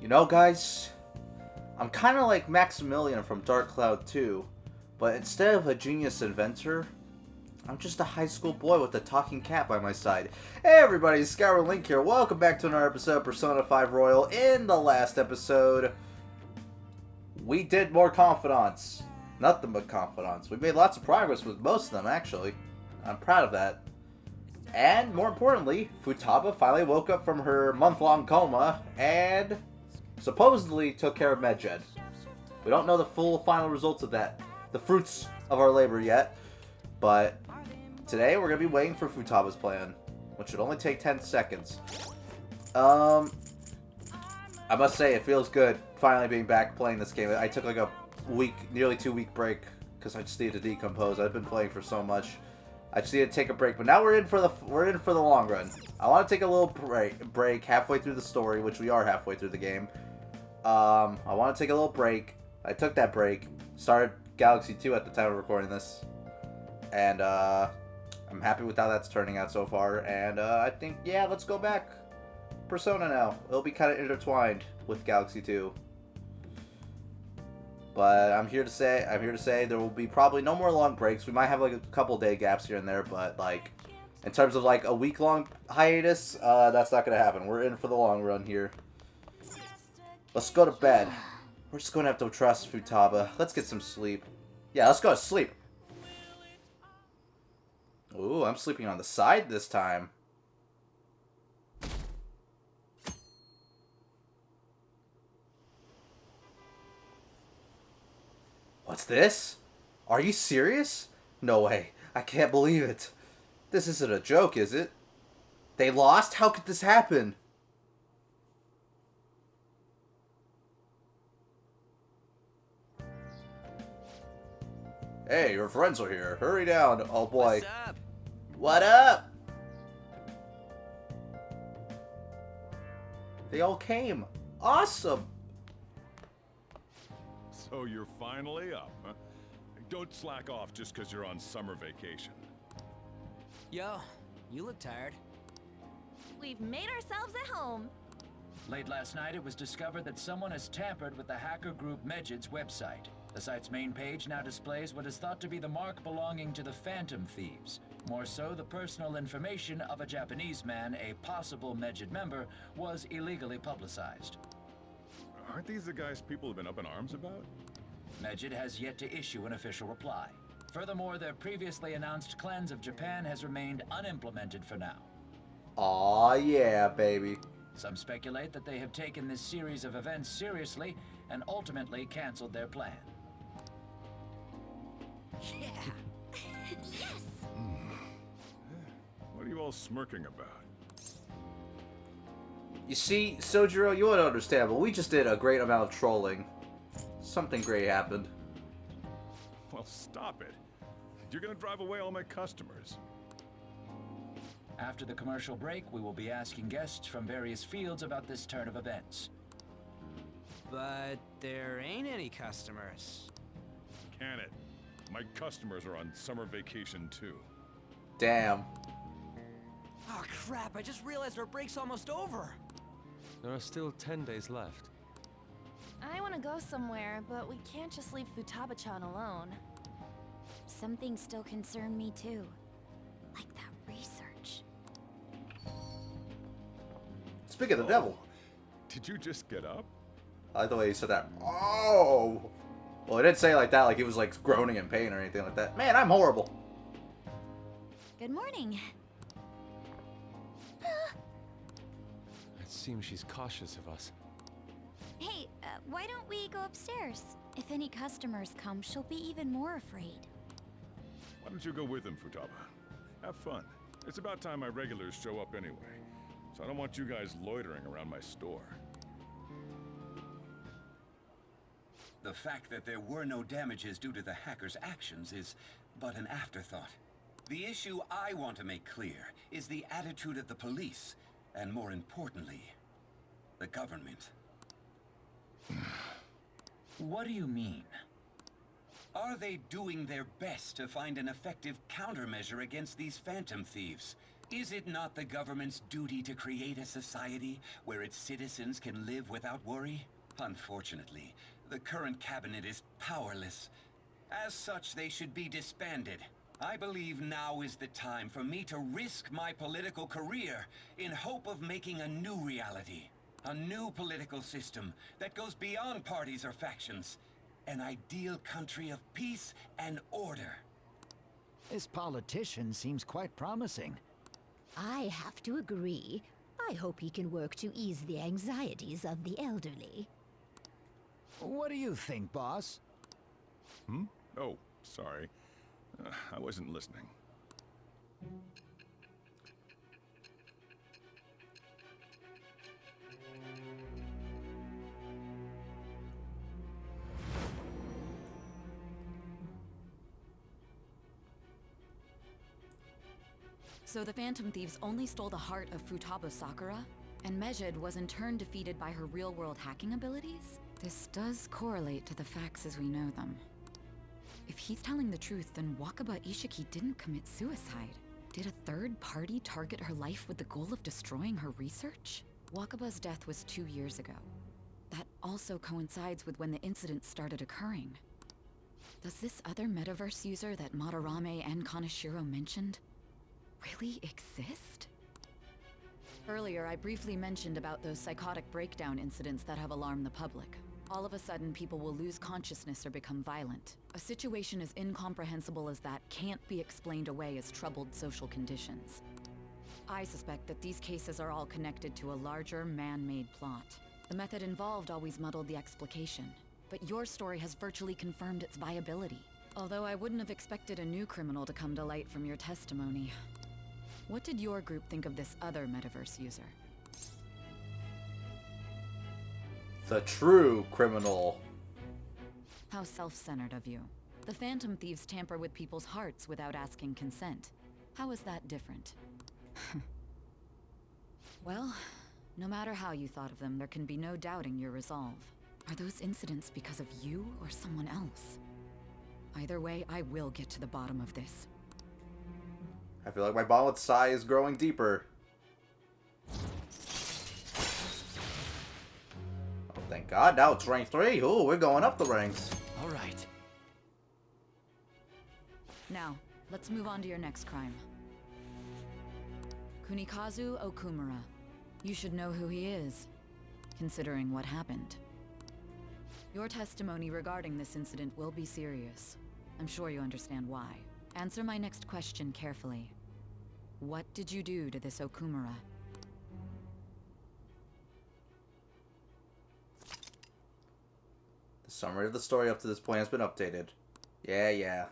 You know, guys, I'm kind of like Maximilian from Dark Cloud 2, but instead of a genius inventor, I'm just a high school boy with a talking cat by my side. Hey everybody, Scour Link here. Welcome back to another episode of Persona 5 Royal. In the last episode, we did more confidants. Nothing but confidants. We made lots of progress with most of them, actually. I'm proud of that. And, more importantly, Futaba finally woke up from her month-long coma and supposedly took care of Medjed. We don't know the full final results of that, the fruits of our labor yet, but today we're going to be waiting for Futaba's plan, which should only take 10 seconds. I must say, it feels good finally being back playing this game. I took like a week, nearly 2-week break because I just needed to decompose. I've been playing for so much. I just need to take a break, but now we're in for the long run. I want to take a little break halfway through the story, which we are halfway through the game. I want to take a little break. I took that break. Started Galaxy 2 at the time of recording this, and I'm happy with how that's turning out so far. And I think, yeah, let's go back. Persona now. It'll be kind of intertwined with Galaxy 2. But I'm here to say there will be probably no more long breaks. We might have like a couple day gaps here and there, but like in terms of like a week-long hiatus, that's not gonna happen. We're in for the long run here. Let's go to bed. We're just gonna have to trust Futaba. Let's get some sleep. Yeah, let's go to sleep. Ooh, I'm sleeping on the side this time. What's this? Are you serious? No way. I can't believe it. This isn't a joke, is it? They lost? How could this happen? Hey, your friends are here. Hurry down. Oh boy. What's up? What up? They all came. Awesome. So you're finally up, huh? Don't slack off just because you're on summer vacation. Yo, you look tired. We've made ourselves at home. Late last night, it was discovered that someone has tampered with the hacker group Medjed's website. The site's main page now displays what is thought to be the mark belonging to the Phantom Thieves. More so, the personal information of a Japanese man, a possible Medjed member, was illegally publicized. Aren't these the guys people have been up in arms about? Medjed has yet to issue an official reply. Furthermore, their previously announced cleanse of Japan has remained unimplemented for now. Aw, yeah, baby. Some speculate that they have taken this series of events seriously and ultimately canceled their plan. Yeah. Yes! What are you all smirking about? You see, Sojiro, you wouldn't understand, but we just did a great amount of trolling. Something great happened. Well, stop it. You're gonna drive away all my customers. After the commercial break, we will be asking guests from various fields about this turn of events. But there ain't any customers. Can it? My customers are on summer vacation too. Damn. Oh crap, I just realized our break's almost over. There are still 10 days left. I want to go somewhere, but we can't just leave Futaba-chan alone. Some things still concern me too. Like that research. Speak of the devil. Did you just get up? I like the way he said that. Oh! Well, it didn't say it like that, like he was like groaning in pain or anything like that. Man, I'm horrible. Good morning. It seems she's cautious of us. Hey, why don't we go upstairs? If any customers come, she'll be even more afraid. Why don't you go with them, Futaba? Have fun. It's about time my regulars show up anyway. So I don't want you guys loitering around my store. The fact that there were no damages due to the hackers' actions is but an afterthought. The issue I want to make clear is the attitude of the police, and more importantly, the government. What do you mean? Are they doing their best to find an effective countermeasure against these Phantom Thieves? Is it not the government's duty to create a society where its citizens can live without worry? Unfortunately, the current cabinet is powerless. As such, they should be disbanded. I believe now is the time for me to risk my political career in hope of making a new reality. A new political system that goes beyond parties or factions. An ideal country of peace and order. This politician seems quite promising. I have to agree. I hope he can work to ease the anxieties of the elderly. What do you think, boss? Oh, sorry. I wasn't listening. So the Phantom Thieves only stole the heart of Futaba Sakura? And Mejid was in turn defeated by her real-world hacking abilities? This does correlate to the facts as we know them. If he's telling the truth, then Wakaba Ishiki didn't commit suicide. Did a third party target her life with the goal of destroying her research? Wakaba's death was 2 years ago. That also coincides with when the incident started occurring. Does this other metaverse user that Madarame and Kaneshiro mentioned really exist? Earlier, I briefly mentioned about those psychotic breakdown incidents that have alarmed the public. All of a sudden, people will lose consciousness or become violent. A situation as incomprehensible as that can't be explained away as troubled social conditions. I suspect that these cases are all connected to a larger, man-made plot. The method involved always muddled the explication, but your story has virtually confirmed its viability. Although I wouldn't have expected a new criminal to come to light from your testimony. What did your group think of this other metaverse user? The true criminal. How self-centered of you. The Phantom Thieves tamper with people's hearts without asking consent. How is that different? Well, no matter how you thought of them, there can be no doubting your resolve. Are those incidents because of you or someone else? Either way, I will get to the bottom of this. I feel like my bond with Sai is growing deeper. Oh, thank God. Now it's rank 3. Ooh, we're going up the ranks. All right. Now, let's move on to your next crime. Kunikazu Okumura. You should know who he is, considering what happened. Your testimony regarding this incident will be serious. I'm sure you understand why. Answer my next question carefully. What did you do to this Okumura? The summary of the story up to this point has been updated. Yeah.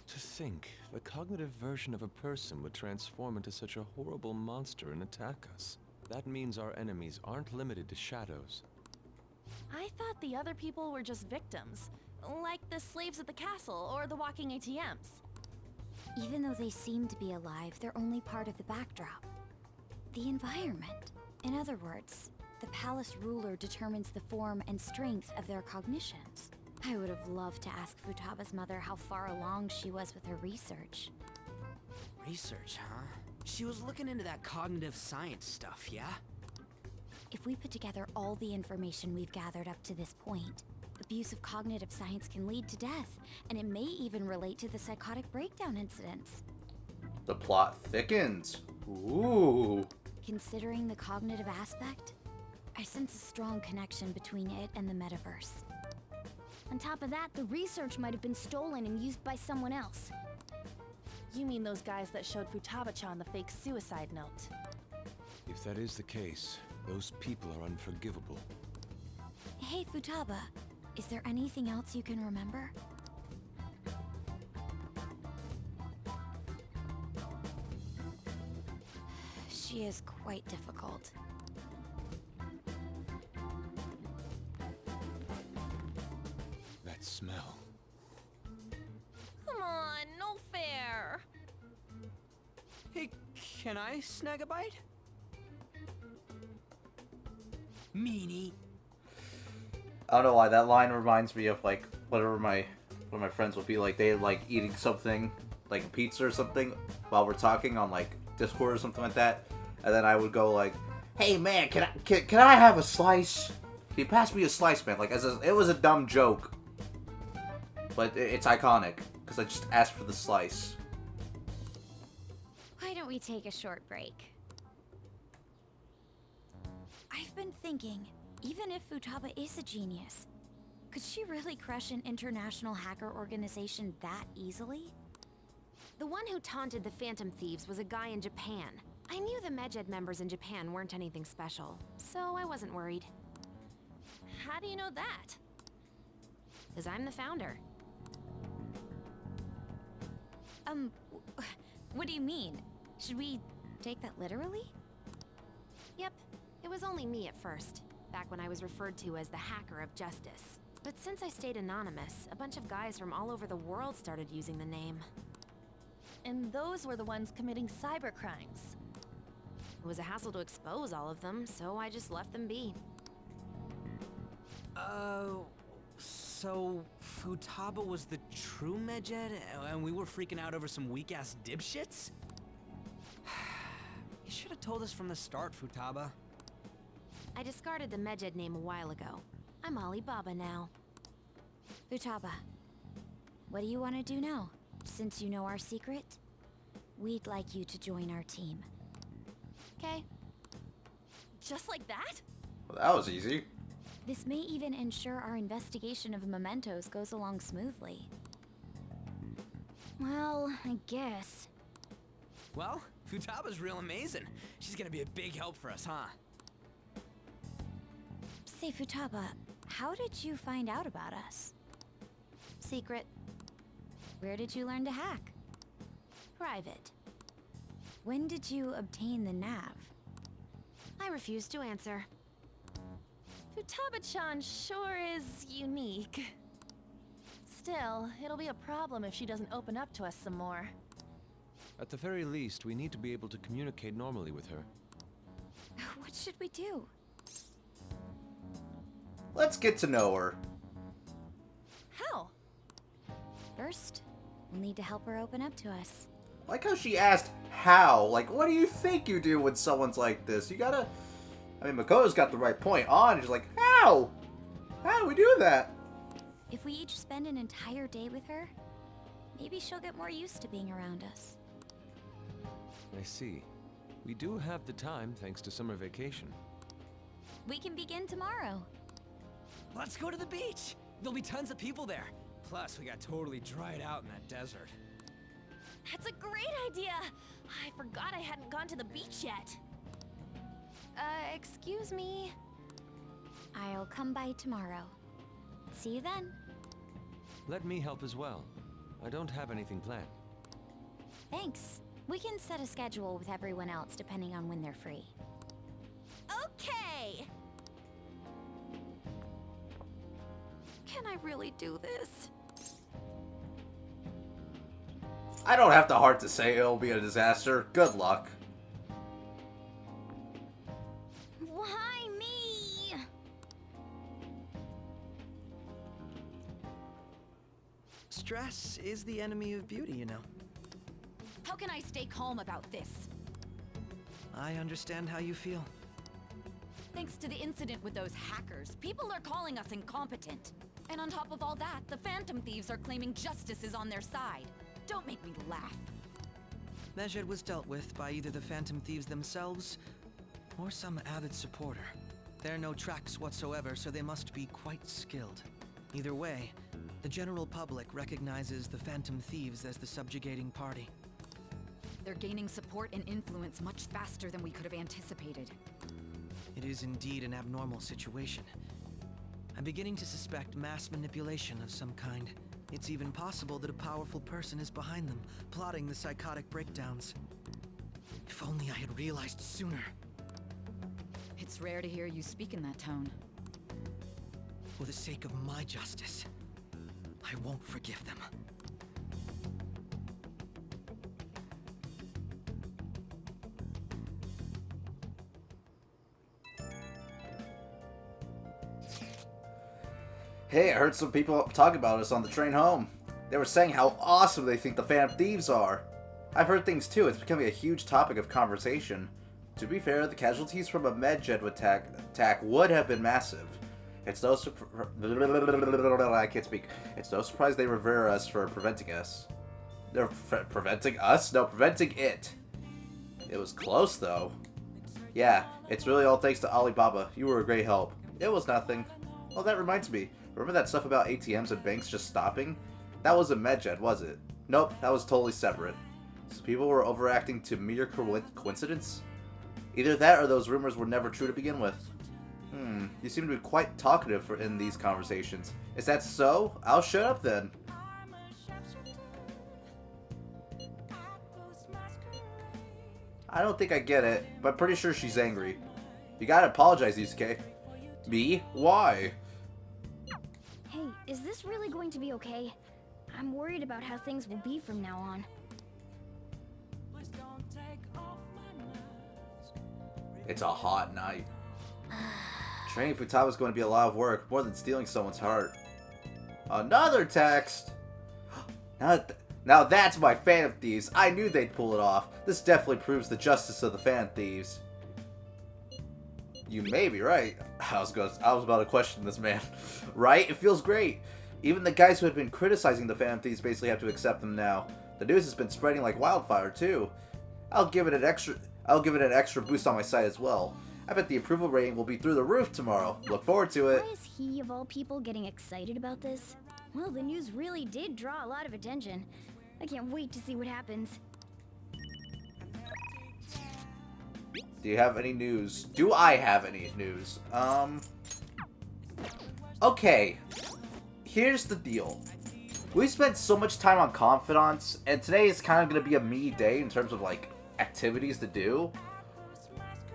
To think, the cognitive version of a person would transform into such a horrible monster and attack us. That means our enemies aren't limited to shadows. I thought the other people were just victims. Like the slaves at the castle or the walking ATMs. Even though they seem to be alive, they're only part of the backdrop. The environment. In other words, the palace ruler determines the form and strength of their cognitions. I would have loved to ask Futaba's mother how far along she was with her research. Research, huh? She was looking into that cognitive science stuff, yeah? If we put together all the information we've gathered up to this point, abuse of cognitive science can lead to death, and it may even relate to the psychotic breakdown incidents. The plot thickens. Ooh. Considering the cognitive aspect, I sense a strong connection between it and the metaverse. On top of that, the research might have been stolen and used by someone else. You mean those guys that showed Futaba-chan the fake suicide note? If that is the case, those people are unforgivable. Hey, Futaba, is there anything else you can remember? She is quite difficult. That smell. Come on, no fair. Hey, can I snag a bite? Meanie. I don't know why that line reminds me of like whatever my friends would be like. They like eating something like a pizza or something while we're talking on like Discord or something like that, and then I would go like, "Hey man, can I have a slice? Can you pass me a slice, man?" Like it was a dumb joke, but it's iconic because I just asked for the slice. Why don't we take a short break? I've been thinking, even if Futaba is a genius, could she really crush an international hacker organization that easily? The one who taunted the Phantom Thieves was a guy in Japan. I knew the Medjed members in Japan weren't anything special, so I wasn't worried. How do you know that? Because I'm the founder. What do you mean? Should we take that literally? Yep, it was only me at first, back when I was referred to as the Hacker of Justice. But since I stayed anonymous, a bunch of guys from all over the world started using the name. And those were the ones committing cybercrimes. It was a hassle to expose all of them, so I just left them be. So Futaba was the true Medjed, and we were freaking out over some weak-ass dipshits? You should have told us from the start, Futaba. I discarded the Medjed name a while ago. I'm Alibaba now. Futaba, what do you want to do now? Since you know our secret, we'd like you to join our team. Okay. Just like that? Well, that was easy. This may even ensure our investigation of mementos goes along smoothly. Well, I guess. Well, Futaba's real amazing. She's gonna be a big help for us, huh? Say, Futaba, how did you find out about us? Secret. Where did you learn to hack? Private. When did you obtain the nav? I refuse to answer. Futaba-chan sure is unique. Still, it'll be a problem if she doesn't open up to us some more. At the very least, we need to be able to communicate normally with her. What should we do? Let's get to know her. How? First, we'll need to help her open up to us. Like how she asked how. Like, what do you think you do when someone's like this? You gotta... I mean, Makoto's got the right point on. She's like, how? How do we do that? If we each spend an entire day with her, maybe she'll get more used to being around us. I see. We do have the time thanks to summer vacation. We can begin tomorrow. Let's go to the beach! There'll be tons of people there. Plus, we got totally dried out in that desert. That's a great idea! I forgot I hadn't gone to the beach yet. Excuse me? I'll come by tomorrow. See you then. Let me help as well. I don't have anything planned. Thanks. We can set a schedule with everyone else depending on when they're free. Okay! Can I really do this? I don't have the heart to say it'll be a disaster. Good luck. Why me? Stress is the enemy of beauty, you know. How can I stay calm about this? I understand how you feel. Thanks to the incident with those hackers, people are calling us incompetent. And on top of all that, the Phantom Thieves are claiming justice is on their side. Don't make me laugh. Medjed was dealt with by either the Phantom Thieves themselves, or some avid supporter. There are no tracks whatsoever, so they must be quite skilled. Either way, the general public recognizes the Phantom Thieves as the subjugating party. They're gaining support and influence much faster than we could have anticipated. It is indeed an abnormal situation. I'm beginning to suspect mass manipulation of some kind. It's even possible that a powerful person is behind them, plotting the psychotic breakdowns. If only I had realized sooner. It's rare to hear you speak in that tone. For the sake of my justice, I won't forgive them. Hey, I heard some people talk about us on the train home. They were saying how awesome they think the Phantom Thieves are. I've heard things too. It's becoming a huge topic of conversation. To be fair, the casualties from a Medjed attack would have been massive. It's no I can't speak. It's no surprise they revere us for preventing us. They're preventing us? No, preventing it. It was close though. Yeah, it's really all thanks to Alibaba. You were a great help. It was nothing. Oh, that reminds me. Remember that stuff about ATMs and banks just stopping? That wasn't Medjed, was it? Nope, that was totally separate. So people were overacting to mere coincidence? Either that or those rumors were never true to begin with. You seem to be quite talkative in these conversations. Is that so? I'll shut up then. I don't think I get it, but I'm pretty sure she's angry. You gotta apologize, Yusuke. Me? Why? Hey, is this really going to be okay? I'm worried about how things will be from now on. It's a hot night. Training Futaba is going to be a lot of work, more than stealing someone's heart. Another text! Now that's my Phantom Thieves. I knew they'd pull it off. This definitely proves the justice of the Phantom Thieves. You may be right. I was about to question this man. Right? It feels great. Even the guys who had been criticizing the Phantom Thieves basically have to accept them now. The news has been spreading like wildfire too. I'll give it an extra boost on my site as well. I bet the approval rating will be through the roof tomorrow. Look forward to it. Why is he, of all people, getting excited about this? Well, the news really did draw a lot of attention. I can't wait to see what happens. Do you have any news? Do I have any news? Okay. Here's the deal. We spent so much time on Confidants, and today is kind of going to be a me day in terms of, like, activities to do.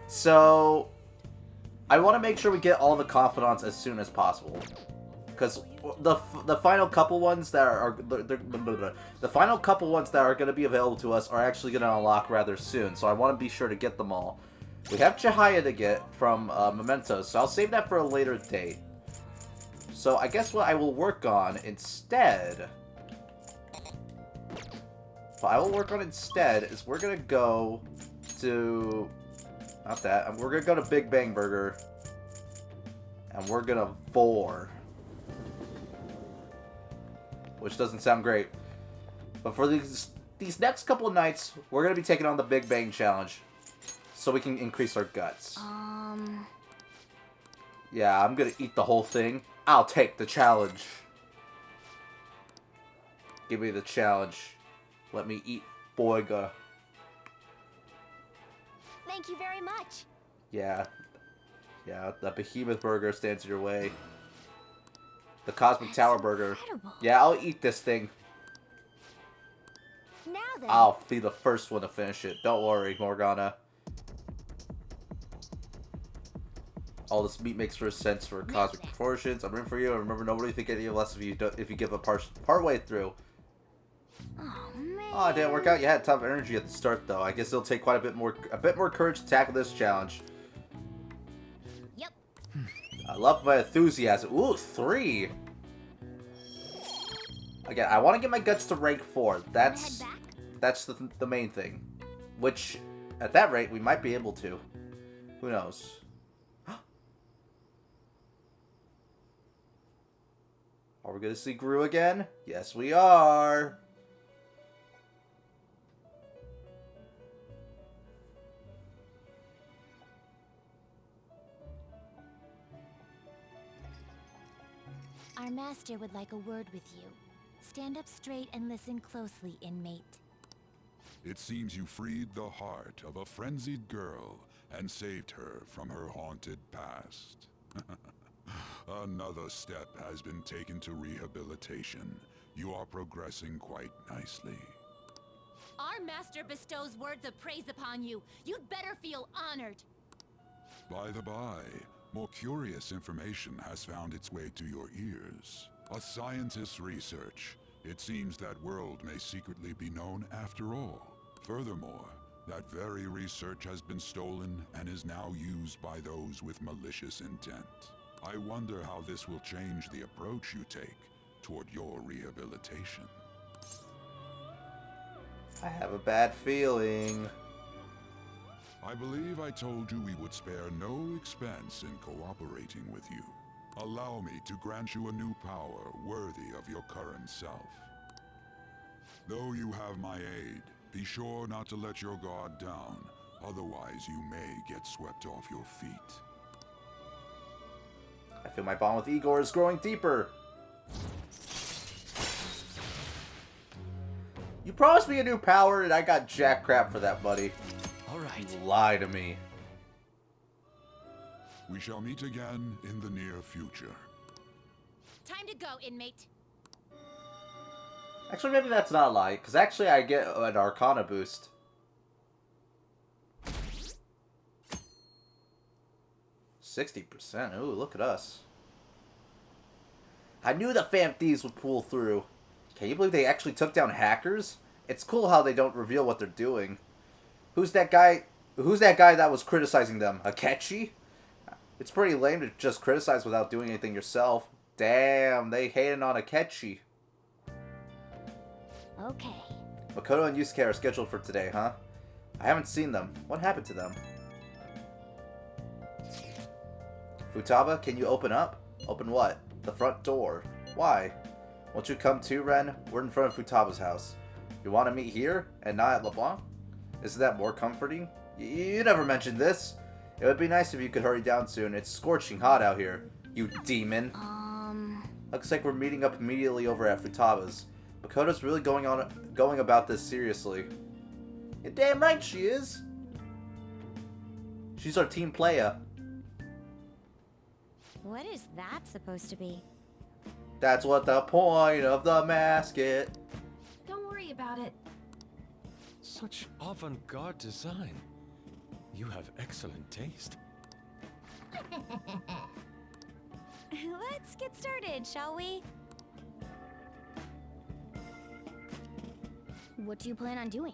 So, I want to make sure we get all the Confidants as soon as possible. Because the final couple ones that are the final couple ones that are going to be available to us are actually going to unlock rather soon. So I want to be sure to get them all. We have Chihaya to get from Mementos, so I'll save that for a later date. So I guess what I will work on instead... What I will work on instead is we're going to go to... Not that. We're going to go to Big Bang Burger. And we're going to Vor. Which doesn't sound great. But for these next couple of nights, we're going to be taking on the Big Bang Challenge. So we can increase our guts. Yeah, I'm going to eat the whole thing. I'll take the challenge. Give me the challenge. Let me eat Boiga. Thank you very much. Yeah. Yeah, the Behemoth Burger stands in your way. The Cosmic Tower Burger. Yeah, I'll eat this thing. Now then. I'll be the first one to finish it. Don't worry, Morgana. All this meat makes for sense for cosmic proportions. I'm rooting for you, and remember, nobody will think any less of you if you give up part way through. Oh man. Oh, it didn't work out. You had tough energy at the start, though. I guess it'll take quite a bit more courage to tackle this challenge. Yep. I love my enthusiasm. Ooh, 3. Again, I want to get my guts to rank 4. That's the main thing. Which, at that rate, we might be able to. Who knows? Are we going to see Gru again? Yes, we are. Our master would like a word with you. Stand up straight and listen closely, inmate. It seems you freed the heart of a frenzied girl and saved her from her haunted past. Another step has been taken to rehabilitation. You are progressing quite nicely. Our master bestows words of praise upon you. You'd better feel honored. By the by, more curious information has found its way to your ears. A scientist's research. It seems that world may secretly be known after all. Furthermore, that very research has been stolen and is now used by those with malicious intent. I wonder how this will change the approach you take toward your rehabilitation. I have a bad feeling. I believe I told you we would spare no expense in cooperating with you. Allow me to grant you a new power worthy of your current self. Though you have my aid, be sure not to let your guard down, otherwise you may get swept off your feet. I feel my bond with Igor is growing deeper. You promised me a new power, and I got jack crap for that, buddy. All right. You lie to me. We shall meet again in the near future. Time to go, inmate. Actually, maybe that's not a lie, because actually I get an Arcana boost. %60%. Ooh, look at us. I knew the Phantom Thieves would pull through. Can you believe they actually took down hackers? It's cool how they don't reveal what they're doing. Who's that guy? Who's that guy that was criticizing them? Akechi? It's pretty lame to just criticize without doing anything yourself. Damn, they hated on Akechi. Okay. Makoto and Yusuke are scheduled for today, huh? I haven't seen them. What happened to them? Futaba, can you open up? Open what? The front door. Why? Won't you come too, Ren? We're in front of Futaba's house. You want to meet here and not at LeBlanc? Isn't that more comforting? You never mentioned this. It would be nice if you could hurry down soon. It's scorching hot out here. You demon. Looks like we're meeting up immediately over at Futaba's. Makoto's really going about this seriously. You're damn right she is. She's our team player. What is that supposed to be? That's what the point of the mask is. Don't worry about it. Such avant-garde design. You have excellent taste. Let's get started, shall we? What do you plan on doing?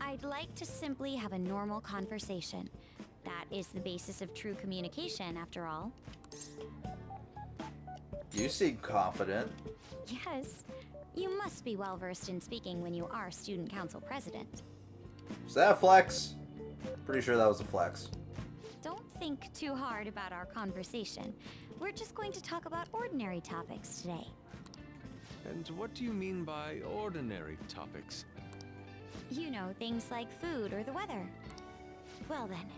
I'd like to simply have a normal conversation. That is the basis of true communication, after all. You seem confident. Yes. You must be well versed in speaking when you are student council president. Is that a flex? Pretty sure that was a flex. Don't think too hard about our conversation. We're just going to talk about ordinary topics today. And what do you mean by ordinary topics? You know, things like food or the weather. Well then,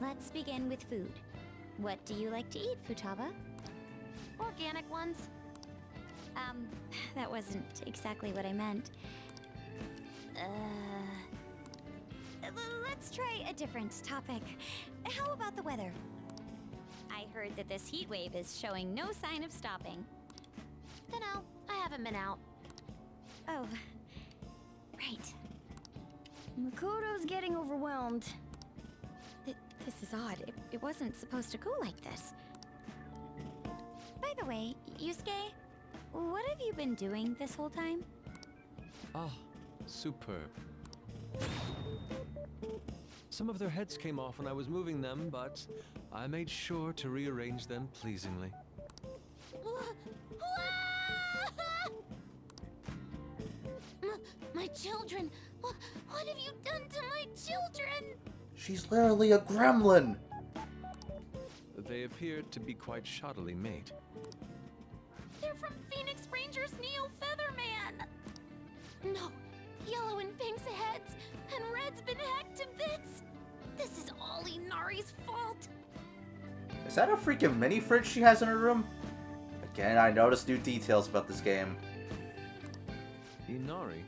let's begin with food. What do you like to eat, Futaba? Organic ones. That wasn't exactly what I meant. Let's try a different topic. How about the weather? I heard that this heat wave is showing no sign of stopping. Dunno, I haven't been out. Oh, right. Makoto's getting overwhelmed. This is odd. It wasn't supposed to go like this. By the way, Yusuke, what have you been doing this whole time? Ah, superb. Some of their heads came off when I was moving them, but I made sure to rearrange them pleasingly. My children! What have you done to my children? She's literally a gremlin. They appeared to be quite shoddily made. They're from Phoenix Rangers Neo Featherman! No, Yellow and Pink's heads, and Red's been hacked to bits! This is all Inari's fault! Is that a freaking mini fridge she has in her room? Again, I noticed new details about this game. Inari?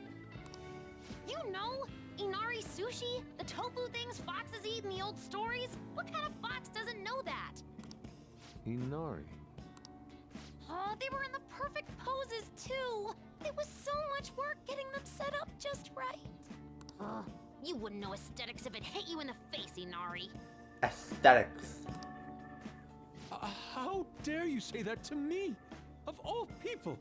You know? Inari sushi? The tofu things foxes eat in the old stories? What kind of fox doesn't know that? Inari? Oh, they were in the perfect poses, too! It was so much work getting them set up just right. You wouldn't know aesthetics if it hit you in the face, Inari. Aesthetics. How dare you say that to me? Of all people!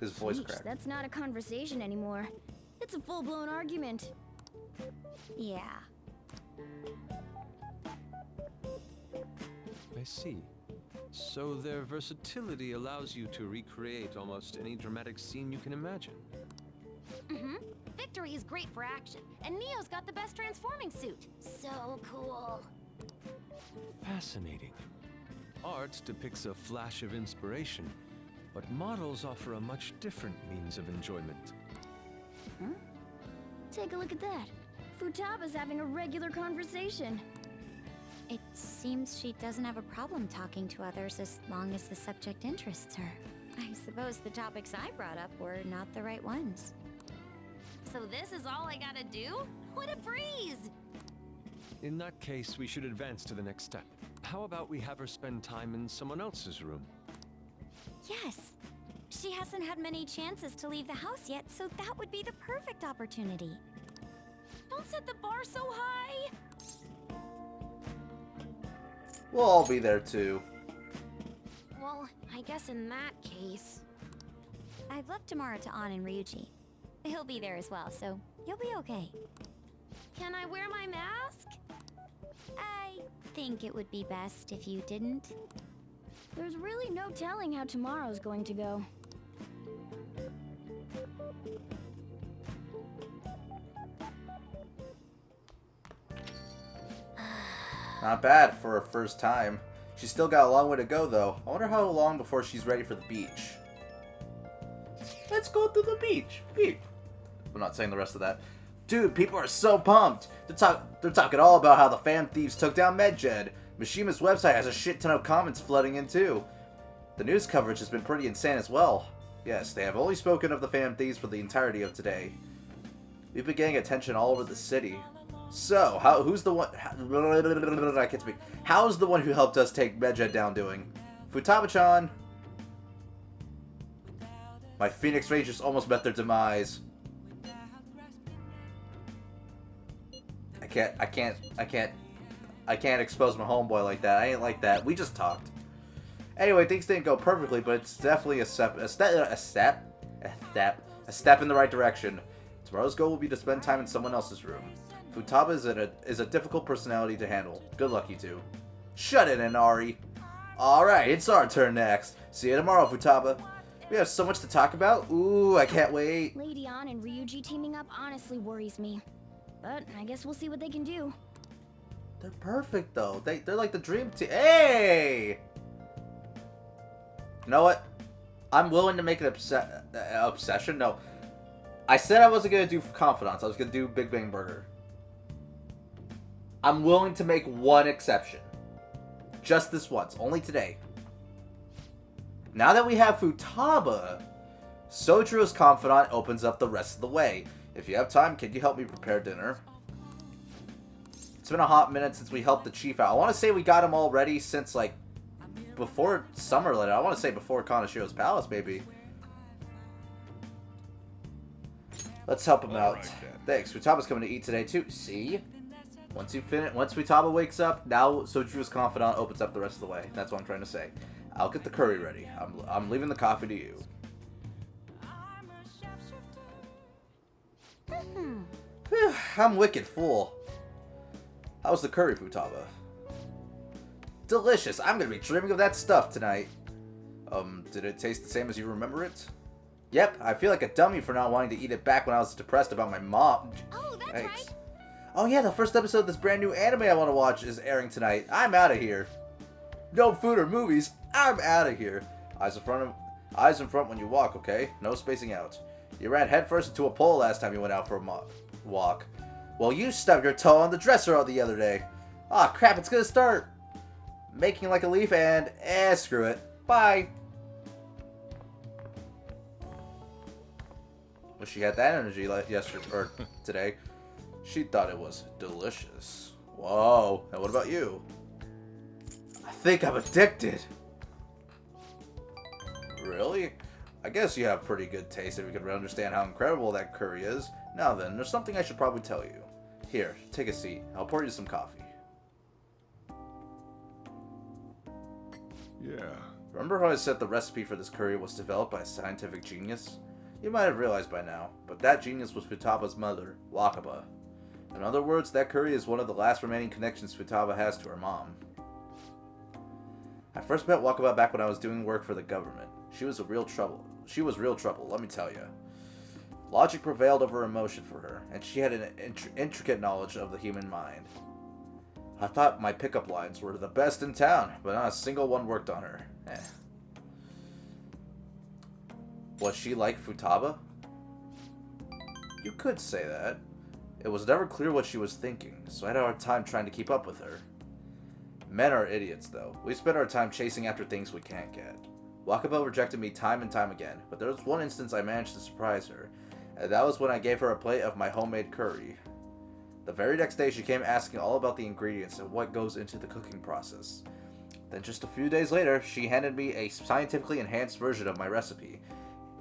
His voice Sheesh, cracked. that's not a conversation anymore. It's a full-blown argument. Yeah. I see. So their versatility allows you to recreate almost any dramatic scene you can imagine. Mm-hmm. Victory is great for action, and Neo's got the best transforming suit. So cool. Fascinating. Art depicts a flash of inspiration, but models offer a much different means of enjoyment. Huh? Take a look at that. Futaba's having a regular conversation. It seems she doesn't have a problem talking to others as long as the subject interests her. I suppose the topics I brought up were not the right ones. So this is all I gotta do? What a breeze! In that case, we should advance to the next step. How about we have her spend time in someone else's room? Yes. She hasn't had many chances to leave the house yet, so that would be the perfect opportunity. Don't set the bar so high! We'll all be there too. Well, I guess in that case... I've left Tamara to An and Ryuji. He'll be there as well, so you'll be okay. Can I wear my mask? I think it would be best if you didn't. There's really no telling how tomorrow's going to go. Not bad for her first time. She's still got a long way to go, though. I wonder how long before she's ready for the beach. Let's go to the beach. Beach. I'm not saying the rest of that. Dude, people are so pumped. They're talking all about how the Phantom Thieves took down Medjed. Mishima's website has a shit ton of comments flooding in, too. The news coverage has been pretty insane as well. Yes, they have only spoken of the Phantom Thieves for the entirety of today. We've been getting attention all over the city. So, who's the one... I can't speak. How's the one who helped us take Medjed down doing? Futaba-chan. My Phoenix Rangers almost met their demise. I can't expose my homeboy like that. I ain't like that. We just talked. Anyway, things didn't go perfectly, but it's definitely a step in the right direction. Tomorrow's goal will be to spend time in someone else's room. Futaba is a difficult personality to handle. Good luck, you two. Shut it, Inari. Alright, it's our turn next. See you tomorrow, Futaba. We have so much to talk about. Ooh, I can't wait. Lady An and Ryuji teaming up honestly worries me. But I guess we'll see what they can do. They're perfect, though. They're like the dream team. Hey! You know what? I'm willing to make an obsession. No. I said I wasn't going to do Confidants. I was going to do Big Bang Burger. I'm willing to make one exception. Just this once. Only today. Now that we have Futaba, Sojiro's Confidant opens up the rest of the way. If you have time, can you help me prepare dinner? It's been a hot minute since we helped the chief out. I want to say we got him all ready since, like, before Summerlit. I want to say before Kanashiro's Palace, maybe. Let's help him out. Thanks. Futaba's coming to eat today, too. See? Once Futaba wakes up, now Sojiro's Confidant opens up the rest of the way. That's what I'm trying to say. I'll get the curry ready. I'm leaving the coffee to you. I'm wicked full. How's the curry, Futaba? Delicious. I'm gonna be dreaming of that stuff tonight. Did it taste the same as you remember it? Yep, I feel like a dummy for not wanting to eat it back when I was depressed about my mom. Oh, that's right. Oh yeah, the first episode of this brand new anime I want to watch is airing tonight. I'm out of here. No food or movies. I'm out of here. Eyes in front when you walk, okay? No spacing out. You ran headfirst into a pole last time you went out for a walk. Well, you stubbed your toe on the dresser the other day. Aw, crap, it's gonna start making like a leaf and... screw it. Bye. Wish she had that energy like yesterday, or today. She thought it was delicious. Whoa, and what about you? I think I'm addicted. Really? I guess you have pretty good taste if you can understand how incredible that curry is. Now then, there's something I should probably tell you. Here, take a seat. I'll pour you some coffee. Yeah. Remember how I said the recipe for this curry was developed by a scientific genius? You might have realized by now, but that genius was Futaba's mother, Wakaba. In other words, that curry is one of the last remaining connections Futaba has to her mom. I first met Wakaba back when I was doing work for the government. She was real trouble, let me tell you. Logic prevailed over emotion for her, and she had an intricate knowledge of the human mind. I thought my pickup lines were the best in town, but not a single one worked on her. Was she like Futaba? You could say that. It was never clear what she was thinking, so I had a hard time trying to keep up with her. Men are idiots, though. We spend our time chasing after things we can't get. Wakaba rejected me time and time again, but there was one instance I managed to surprise her, and that was when I gave her a plate of my homemade curry. The very next day, she came asking all about the ingredients and what goes into the cooking process. Then just a few days later, she handed me a scientifically enhanced version of my recipe.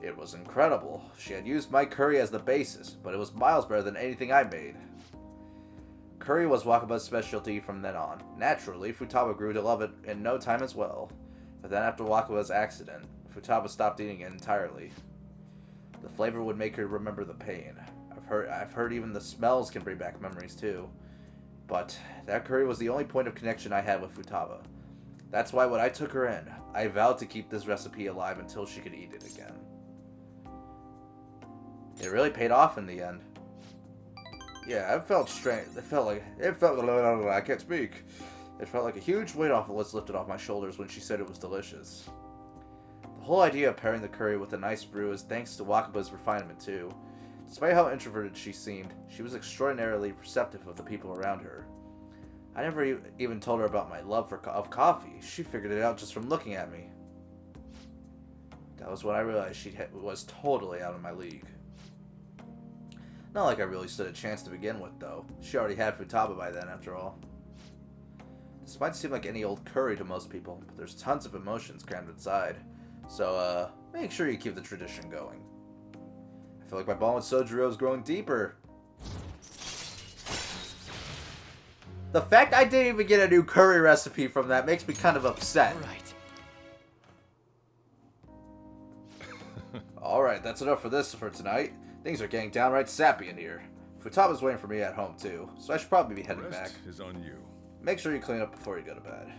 It was incredible. She had used my curry as the basis, but it was miles better than anything I made. Curry was Wakaba's specialty from then on. Naturally, Futaba grew to love it in no time as well. But then after Wakaba's accident, Futaba stopped eating it entirely. The flavor would make her remember the pain. I've heard even the smells can bring back memories too. But that curry was the only point of connection I had with Futaba. That's why when I took her in, I vowed to keep this recipe alive until she could eat it again. It really paid off in the end. Yeah, it felt strange. I can't speak. It felt like a huge weight was lifted off my shoulders when she said it was delicious. The whole idea of pairing the curry with a nice brew is thanks to Wakaba's refinement too. Despite how introverted she seemed, she was extraordinarily receptive of the people around her. I never even told her about my love of coffee. She figured it out just from looking at me. That was when I realized she was totally out of my league. Not like I really stood a chance to begin with, though. She already had Futaba by then, after all. This might seem like any old curry to most people, but there's tons of emotions crammed inside. So, make sure you keep the tradition going. I feel like my bond with Sojiro is growing deeper. The fact I didn't even get a new curry recipe from that makes me kind of upset. Alright, that's enough for tonight. Things are getting downright sappy in here. Futaba's waiting for me at home too, so I should probably be heading back. Is on you. Make sure you clean up before you go to bed.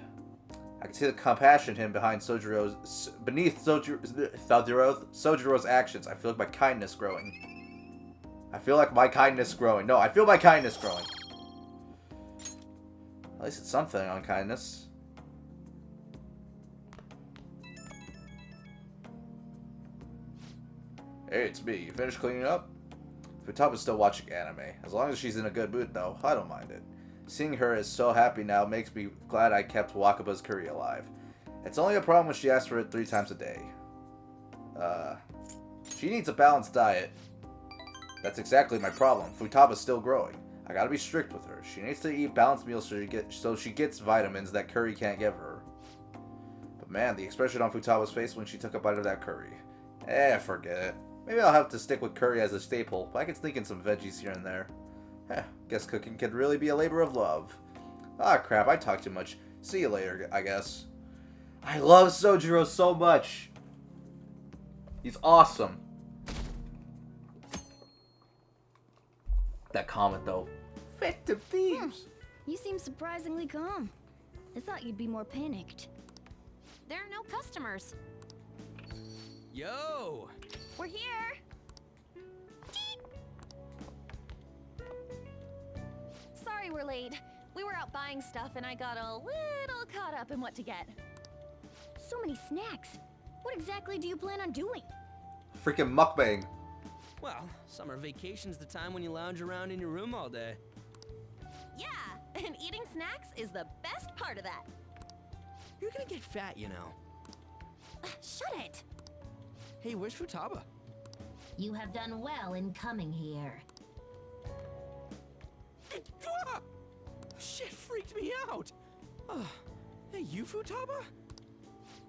I can see the compassion hidden beneath Sojiro's actions. I feel like my kindness growing. No, I feel my kindness growing. At least it's something on kindness. Hey, it's me. You finished cleaning up? Futaba's still watching anime. As long as she's in a good mood, though, I don't mind it. Seeing her is so happy now makes me glad I kept Wakaba's curry alive. It's only a problem when she asks for it 3 times a day. She needs a balanced diet. That's exactly my problem. Futaba's still growing. I gotta be strict with her. She needs to eat balanced meals so she gets vitamins that curry can't give her. But man, the expression on Futaba's face when she took a bite of that curry. Forget it. Maybe I'll have to stick with curry as a staple, but I can sneak in some veggies here and there. Guess cooking can really be a labor of love. Ah, crap, I talked too much. See you later, I guess. I love Sojiro so much. He's awesome. That comment, though. Phantom Thieves. You seem surprisingly calm. I thought you'd be more panicked. There are no customers. Yo! We're here! Sorry we're late. We were out buying stuff and I got a little caught up in what to get. So many snacks. What exactly do you plan on doing? Freaking mukbang. Well, summer vacation's the time when you lounge around in your room all day. Yeah, and eating snacks is the best part of that. You're gonna get fat, you know. Shut it! Hey, where's Futaba? You have done well in coming here. Ah! Shit freaked me out! Hey, you Futaba?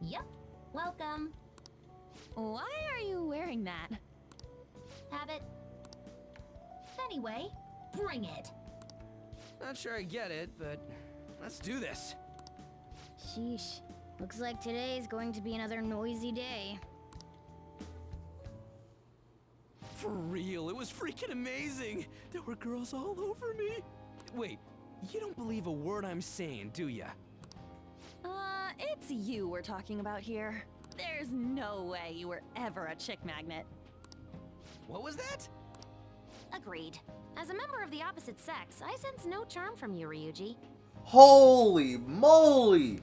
Yep, welcome. Why are you wearing that? Habit. Anyway, bring it. Not sure I get it, but let's do this. Sheesh. Looks like today's going to be another noisy day. For real, it was freaking amazing! There were girls all over me! Wait, you don't believe a word I'm saying, do ya? it's you we're talking about here. There's no way you were ever a chick magnet. What was that? Agreed. As a member of the opposite sex, I sense no charm from you, Ryuji. Holy moly!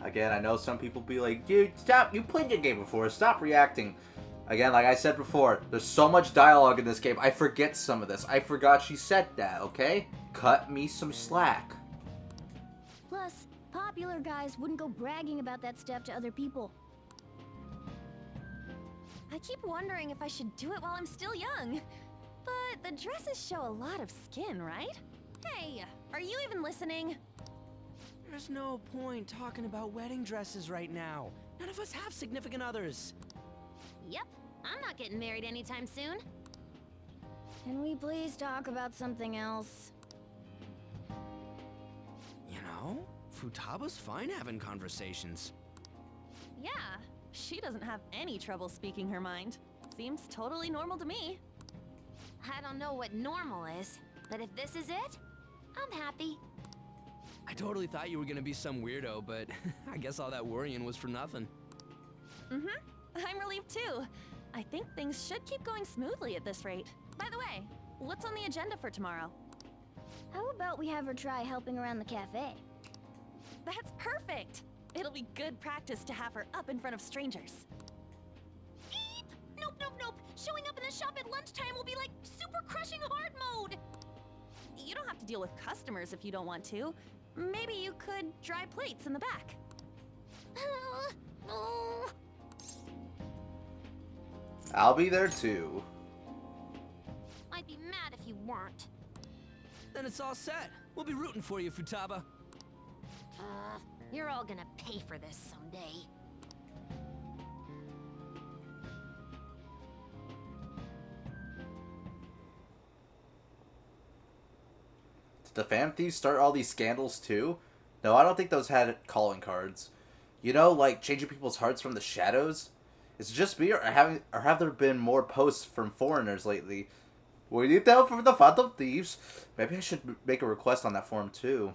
Again, I know some people be like, dude, stop, you played your game before, stop reacting. Again, like I said before, there's so much dialogue in this game, I forget some of this. I forgot she said that, okay? Cut me some slack. Plus, popular guys wouldn't go bragging about that stuff to other people. I keep wondering if I should do it while I'm still young. But the dresses show a lot of skin, right? Hey, are you even listening? There's no point talking about wedding dresses right now. None of us have significant others. Yep, I'm not getting married anytime soon. Can we please talk about something else? You know, Futaba's fine having conversations. Yeah, she doesn't have any trouble speaking her mind. Seems totally normal to me. I don't know what normal is, but if this is it, I'm happy. I totally thought you were gonna be some weirdo, but I guess all that worrying was for nothing. I'm relieved too. I think things should keep going smoothly at this rate. By the way, what's on the agenda for tomorrow? How about we have her try helping around the cafe? That's perfect! It'll be good practice to have her up in front of strangers. Eep! Nope, nope, nope! Showing up in the shop at lunchtime will be like super crushing hard mode! You don't have to deal with customers if you don't want to. Maybe you could dry plates in the back. Oh. I'll be there too. I'd be mad if you weren't. Then it's all set. We'll be rooting for you, Futaba. You're all gonna pay for this someday. Did the Phantom Thieves start all these scandals too? No, I don't think those had calling cards. You know, like changing people's hearts from the shadows? Is it just me, or have there been more posts from foreigners lately? We need help from the Phantom Thieves. Maybe I should make a request on that forum too.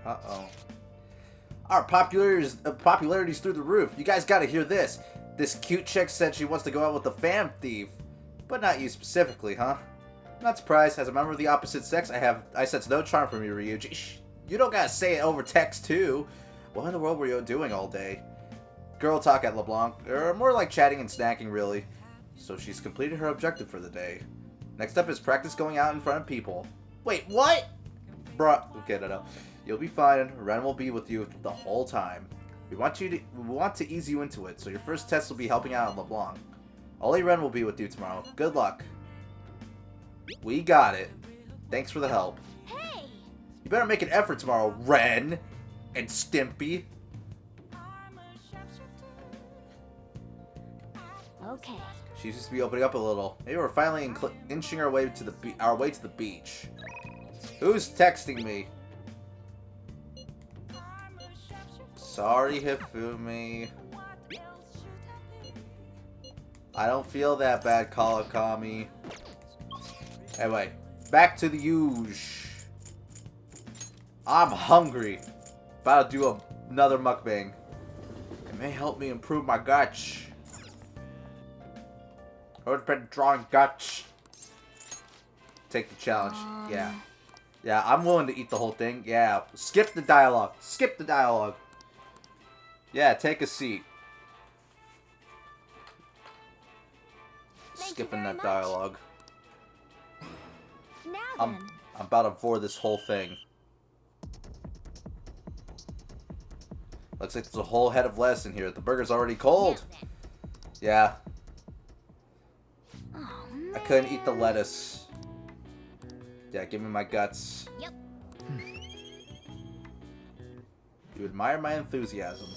Uh-oh. Our popularity's through the roof. You guys gotta hear this. This cute chick said she wants to go out with the Phantom Thief. But not you specifically, huh? Not surprised. As a member of the opposite sex, I sense no charm from you, Ryuji. Shh. You don't gotta say it over text, too. What in the world were you doing all day? Girl talk at LeBlanc. Or more like chatting and snacking, really. So she's completed her objective for the day. Next up is practice going out in front of people. Wait, what? Bruh. Okay, no. You'll be fine. Ren will be with you the whole time. We want to ease you into it, so your first test will be helping out on LeBlanc. Only Ren will be with you tomorrow. Good luck. We got it. Thanks for the help. Hey! You better make an effort tomorrow, Ren and Stimpy. Okay. She seems to be opening up a little. Maybe we're finally inching our way to the beach. Who's texting me? Sorry, Hifumi. I don't feel that bad, Kawakami. Anyway, back to the huge. I'm hungry. About to do another mukbang. It may help me improve my guts. I've been drawing guts. Take the challenge. Yeah. Yeah, I'm willing to eat the whole thing. Yeah. Skip the dialogue. Skip the dialogue. Yeah, take a seat. Skipping that dialogue. Now I'm about to pour this whole thing. Looks like there's a whole head of lettuce in here. The burger's already cold. Yeah. Oh, I couldn't eat the lettuce. Yeah, give me my guts. Yep. You admire my enthusiasm.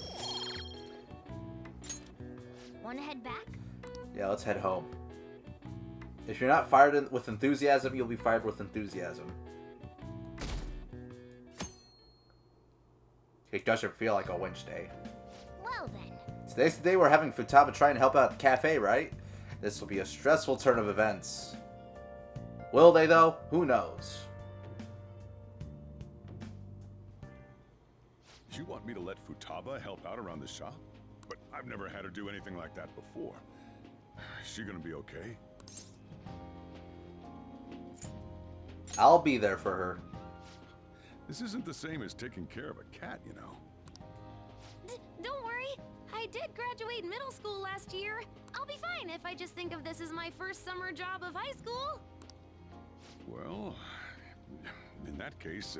Wanna head back? Yeah, let's head home. If you're not fired with enthusiasm, you'll be fired with enthusiasm. It doesn't feel like a Wednesday. Well then. Today's the day we're having Futaba try and help out the cafe, right? This will be a stressful turn of events. Will they though? Who knows? You want me to let Futaba help out around the shop? But I've never had her do anything like that before. Is she gonna be okay? I'll be there for her. This isn't the same as taking care of a cat, you know. Don't worry. I did graduate middle school last year. I'll be fine if I just think of this as my first summer job of high school. Well, in that case,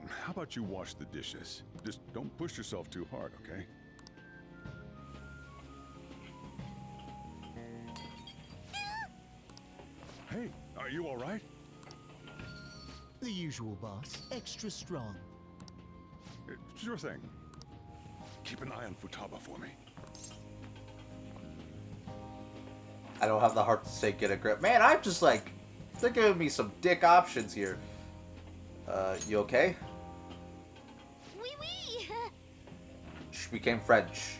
how about you wash the dishes? Just don't push yourself too hard, okay? Hey, are you all right? The usual, boss. Extra strong. Sure thing. Keep an eye on Futaba for me. I don't have the heart to say get a grip. Man, I'm just like, they're giving me some dick options here. You okay? Oui, oui. She became French.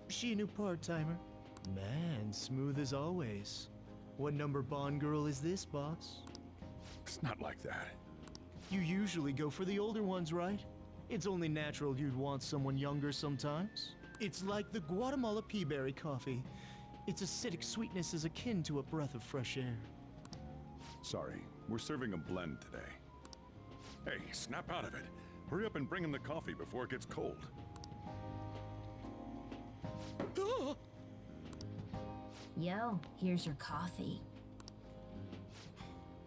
She a new part-timer? Man, smooth as always. What number Bond girl is this, boss? It's not like that. You usually go for the older ones, right? It's only natural you'd want someone younger sometimes. It's like the Guatemala peaberry coffee. Its acidic sweetness is akin to a breath of fresh air. Sorry, we're serving a blend today. Hey, snap out of it. Hurry up and bring in the coffee before it gets cold. Yo, here's your coffee.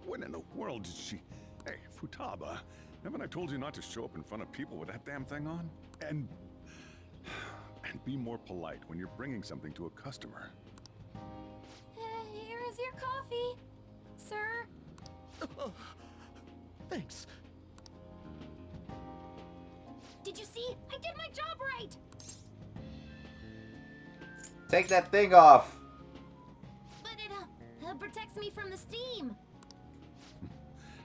When in the world did she... Hey, Futaba, haven't I told you not to show up in front of people with that damn thing on? And be more polite when you're bringing something to a customer. Here is your coffee, sir. Thanks. Did you see? I did my job right. Take that thing off. But it protects me from the steam.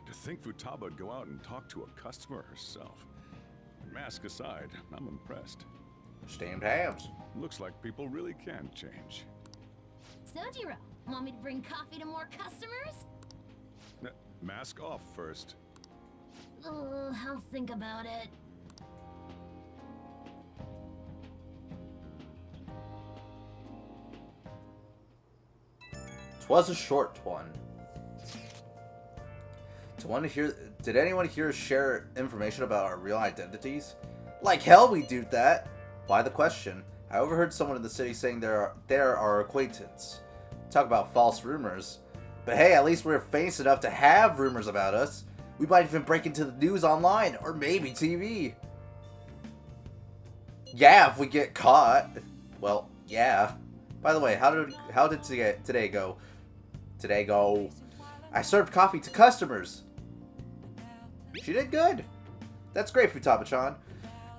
To think Futaba would go out and talk to a customer herself. Mask aside, I'm impressed. Steamed hams. Looks like people really can change. Sojiro, want me to bring coffee to more customers? Mask off first. I'll think about it. 'Twas a short one. Did anyone here share information about our real identities? Like hell we do that! Why the question? I overheard someone in the city saying they're our acquaintance. Talk about false rumors. But hey, at least we're famous enough to have rumors about us. We might even break into the news online, or maybe TV. Yeah, if we get caught. Well, yeah. By the way, how did today go? Today go. I served coffee to customers. She did good. That's great, Futaba-chan.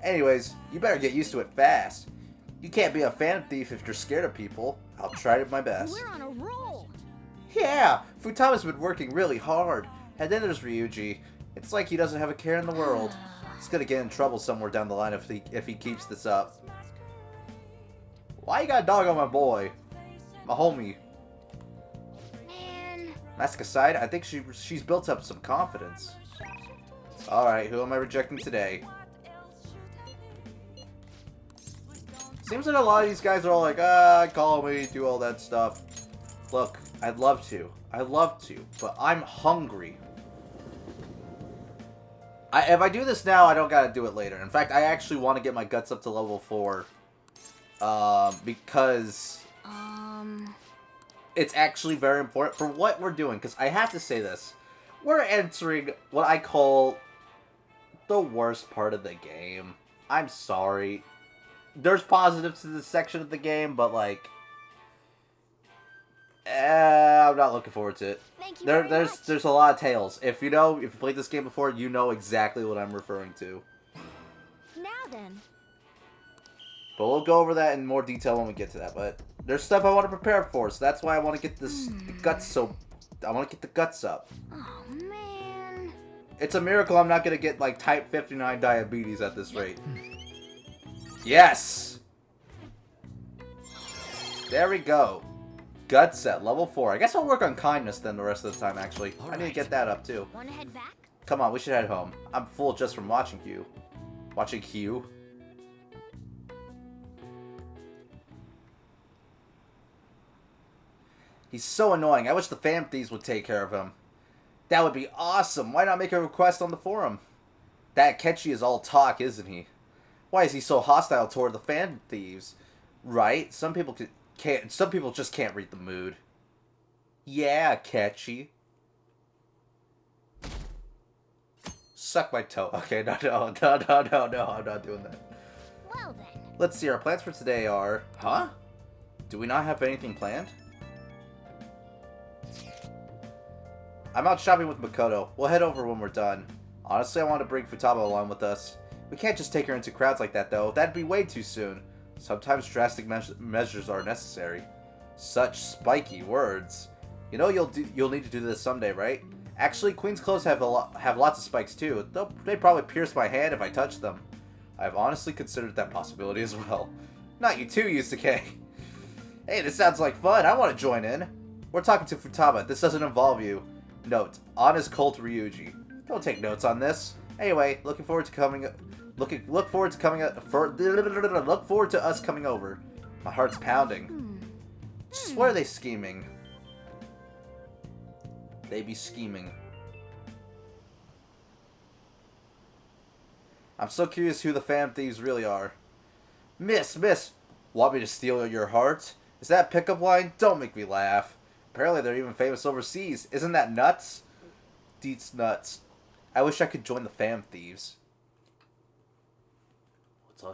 Anyways, you better get used to it fast. You can't be a phantom thief if you're scared of people. I'll try my best. We're on a roll. Yeah, Futaba's been working really hard. And then there's Ryuji. It's like he doesn't have a care in the world. He's gonna get in trouble somewhere down the line if he keeps this up. Why you got a dog on my boy? My homie. Man. Mask aside, I think she's built up some confidence. Alright, who am I rejecting today? Seems like a lot of these guys are all like, call me, do all that stuff. Look, I'd love to, but I'm hungry. If I do this now, I don't gotta do it later. In fact, I actually want to get my guts up to level 4. Because... it's actually very important for what we're doing. Because I have to say this. We're entering what I call the worst part of the game. I'm sorry. There's positives to this section of the game, but like... I'm not looking forward to it. Thank you there's a lot of tales. If you played this game before, you know exactly what I'm referring to. Now then. But we'll go over that in more detail when we get to that. But there's stuff I want to prepare for, so that's why I want to get this guts. I want to get the guts up. Oh man. It's a miracle I'm not gonna get like type 59 diabetes at this rate. Yes. There we go. Guts at level 4. I guess I'll work on kindness then the rest of the time, actually. I need to get that up, too. Wanna head back? Come on, we should head home. I'm full just from watching Q. Watching Q? He's so annoying. I wish the Phantom Thieves would take care of him. That would be awesome. Why not make a request on the forum? That Ketchy is all talk, isn't he? Why is he so hostile toward the Phantom Thieves? Right? Some people can't. Some people just can't read the mood. Yeah, Ketchy. Suck my toe. Okay, no, I'm not doing that. Well then. Let's see, our plans for today are... Huh? Do we not have anything planned? I'm out shopping with Makoto. We'll head over when we're done. Honestly, I want to bring Futaba along with us. We can't just take her into crowds like that, though. That'd be way too soon. Sometimes drastic measures are necessary. Such spiky words. You know you'll need to do this someday, right? Actually, Queen's clothes have lots of spikes too. They'd probably pierce my hand if I touched them. I've honestly considered that possibility as well. Not you too, Yusuke. Hey, this sounds like fun. I want to join in. We're talking to Futaba. This doesn't involve you. Note: honest cult Ryuji. Don't take notes on this. Anyway, look forward to us coming over. My heart's pounding. Just what are they scheming? They be scheming. I'm so curious who the Phantom Thieves really are. Miss, want me to steal your heart? Is that a pickup line? Don't make me laugh. Apparently they're even famous overseas. Isn't that nuts? Deets nuts. I wish I could join the Phantom Thieves.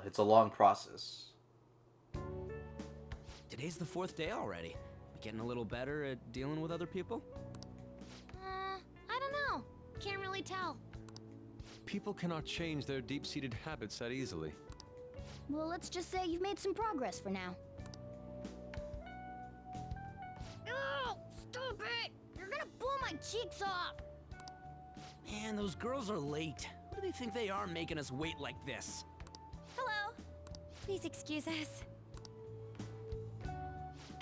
It's a long process. Today's the 4th day already. Getting a little better at dealing with other people? I don't know. Can't really tell. People cannot change their deep-seated habits that easily. Well, let's just say you've made some progress for now. Oh, stop it! You're gonna blow my cheeks off! Man, those girls are late. Who do they think they are making us wait like this? Hello. Please excuse us.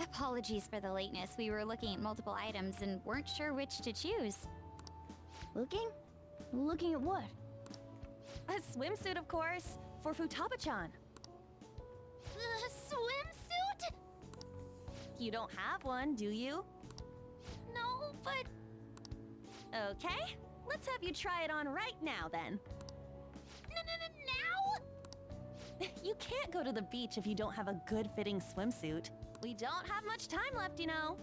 Apologies for the lateness. We were looking at multiple items and weren't sure which to choose. Looking? Looking at what? A swimsuit, of course, for Futaba-chan. A swimsuit? You don't have one, do you? No, but... Okay, let's have you try it on right now, then. Now? You can't go to the beach if you don't have a good-fitting swimsuit. We don't have much time left, you know.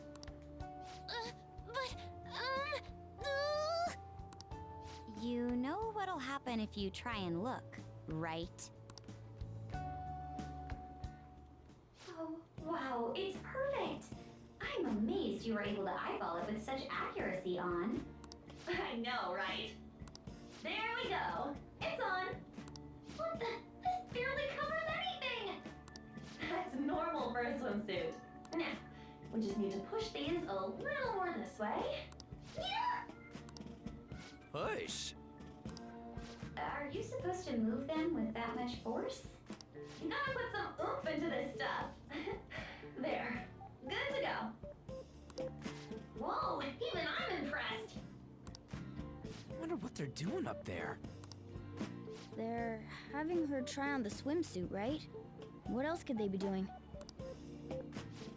You know what'll happen if you try and look, right? Oh, wow, it's perfect! I'm amazed you were able to eyeball it with such accuracy on. I know, right? There we go. It's on. What the? This barely covers anything! That's normal for a swimsuit. Now, we just need to push these a little more this way. Push? Are you supposed to move them with that much force? You gotta put some oomph into this stuff. There. Good to go. Whoa, even I'm impressed. I wonder what they're doing up there. They're having her try on the swimsuit, right? What else could they be doing?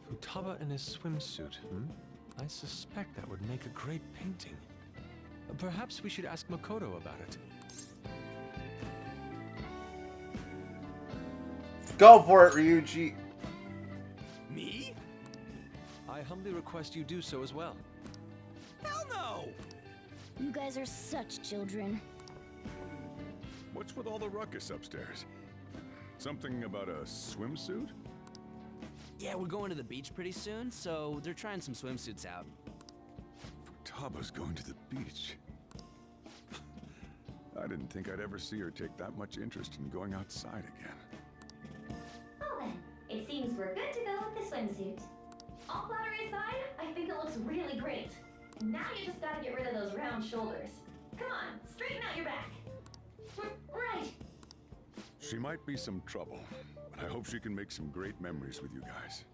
Futaba in his swimsuit, I suspect that would make a great painting. Perhaps we should ask Makoto about it. Go for it, Ryuji! Me? I humbly request you do so as well. Hell no! You guys are such children. What's with all the ruckus upstairs? Something about a swimsuit? Yeah, we're going to the beach pretty soon, so they're trying some swimsuits out. Futaba's going to the beach. I didn't think I'd ever see her take that much interest in going outside again. Well then, it seems we're good to go with the swimsuit. All flattery aside, I think it looks really great. And now you just gotta get rid of those round shoulders. Come on, straighten out your back. Right. She might be some trouble, but I hope she can make some great memories with you guys.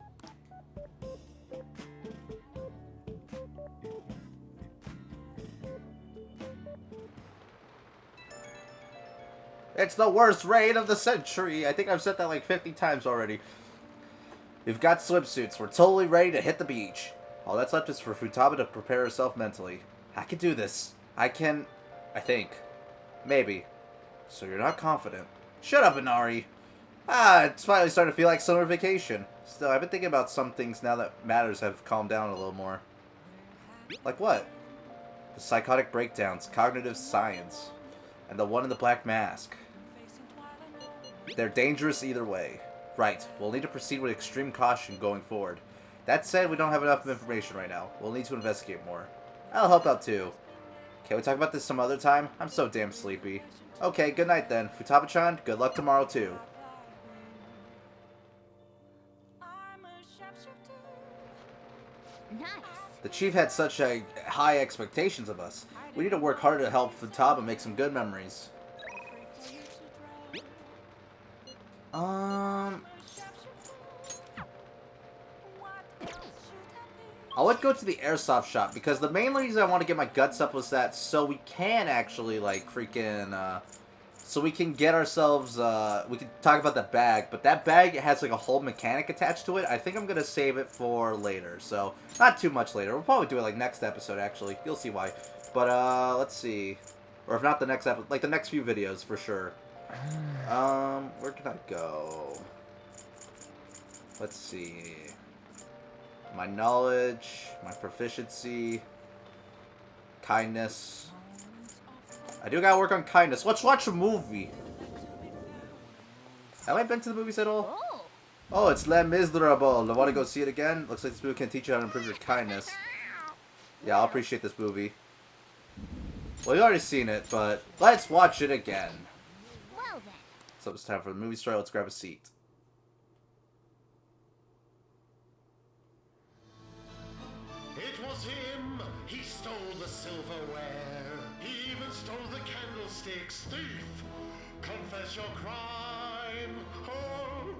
It's the worst raid of the century. I think I've said that like 50 times already. We've got swimsuits. We're totally ready to hit the beach. All that's left is for Futaba to prepare herself mentally. I can do this. I think. Maybe. So you're not confident. Shut up, Inari. It's finally starting to feel like summer vacation. Still, I've been thinking about some things now that matters have calmed down a little more. Like what? The psychotic breakdowns, cognitive science, and the one in the black mask. They're dangerous either way. Right, we'll need to proceed with extreme caution going forward. That said, we don't have enough information right now. We'll need to investigate more. I'll help out too. Can we talk about this some other time? I'm so damn sleepy. Okay, good night then. Futaba-chan, good luck tomorrow too. Nice. The chief had such high expectations of us. We need to work harder to help Futaba make some good memories. I would go to the airsoft shop because the main reason I want to get my guts up was that so we can actually like freaking so we can get ourselves we can talk about the bag, but that bag has like a whole mechanic attached to it. I think I'm gonna save it for later, so not too much later. We'll probably do it like next episode actually. You'll see why. But let's see, or if not the next episode, like the next few videos for sure. Where can I go? Let's see. My knowledge, my proficiency, kindness. I do gotta work on kindness. Let's watch a movie. Have I been to the movies at all? Oh, it's Les Miserables. I want to go see it again. Looks like this movie can teach you how to improve your kindness. Yeah, I'll appreciate this movie. Well, you already seen it, but let's watch it again. Well then. So it's time for the movie story. Let's grab a seat. It was him. He stole the silverware. He even stole the candlesticks. Thief, confess your crime. Oh,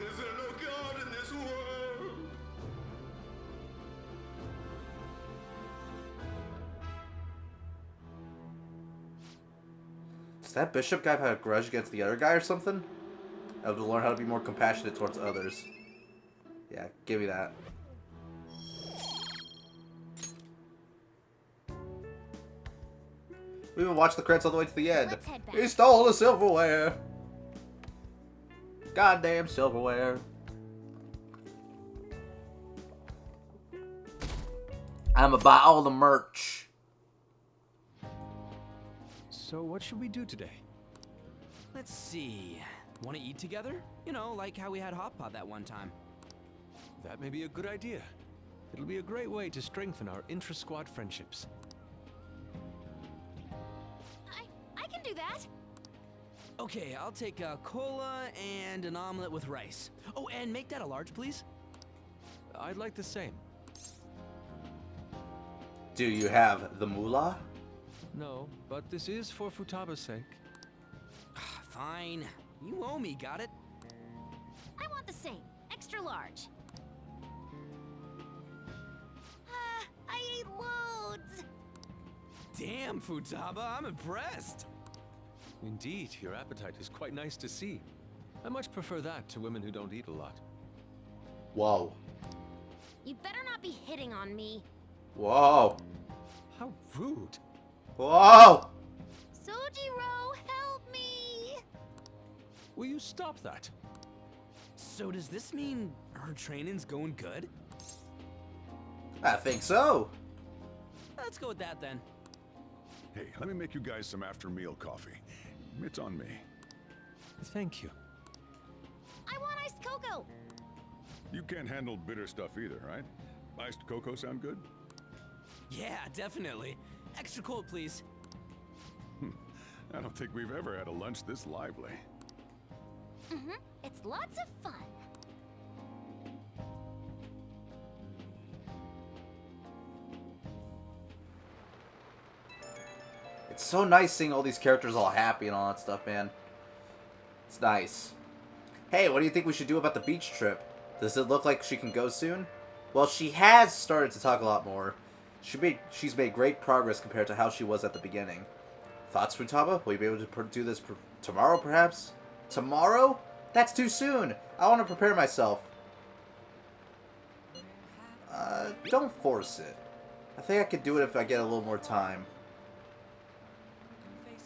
is there no God in this world? Does that bishop guy have a grudge against the other guy or something? I have to learn how to be more compassionate towards others. Yeah, give me that. We even watched the credits all the way to the end. He stole the silverware. Goddamn silverware. I'm gonna buy all the merch. So what should we do today? Let's see. Want to eat together? You know, like how we had hot pot that one time. That may be a good idea. It'll be a great way to strengthen our intra-squad friendships. I can do that. Okay, I'll take a cola and an omelet with rice. Oh, and make that a large, please. I'd like the same. Do you have the moolah? No, but this is for Futaba's sake. Fine. You owe me, got it? I want the same. Extra large. I ate loads. Damn, Futaba, I'm impressed. Indeed, your appetite is quite nice to see. I much prefer that to women who don't eat a lot. Whoa. You better not be hitting on me. Whoa. How rude. Whoa! Sojiro, help me! Will you stop that? So does this mean our training's going good? I think so. Let's go with that then. Hey, let me make you guys some after-meal coffee. It's on me. Thank you. I want iced cocoa! You can't handle bitter stuff either, right? Iced cocoa sound good? Yeah, definitely. Extra cold, please. I don't think we've ever had a lunch this lively. It's lots of fun. It's so nice seeing all these characters all happy and all that stuff, man. It's nice. Hey, what do you think we should do about the beach trip? Does it look like she can go soon? Well, she has started to talk a lot more. She's made great progress compared to how she was at the beginning. Thoughts, Futaba? Will you be able to do this tomorrow, perhaps? Tomorrow? That's too soon. I want to prepare myself. Don't force it. I think I could do it if I get a little more time.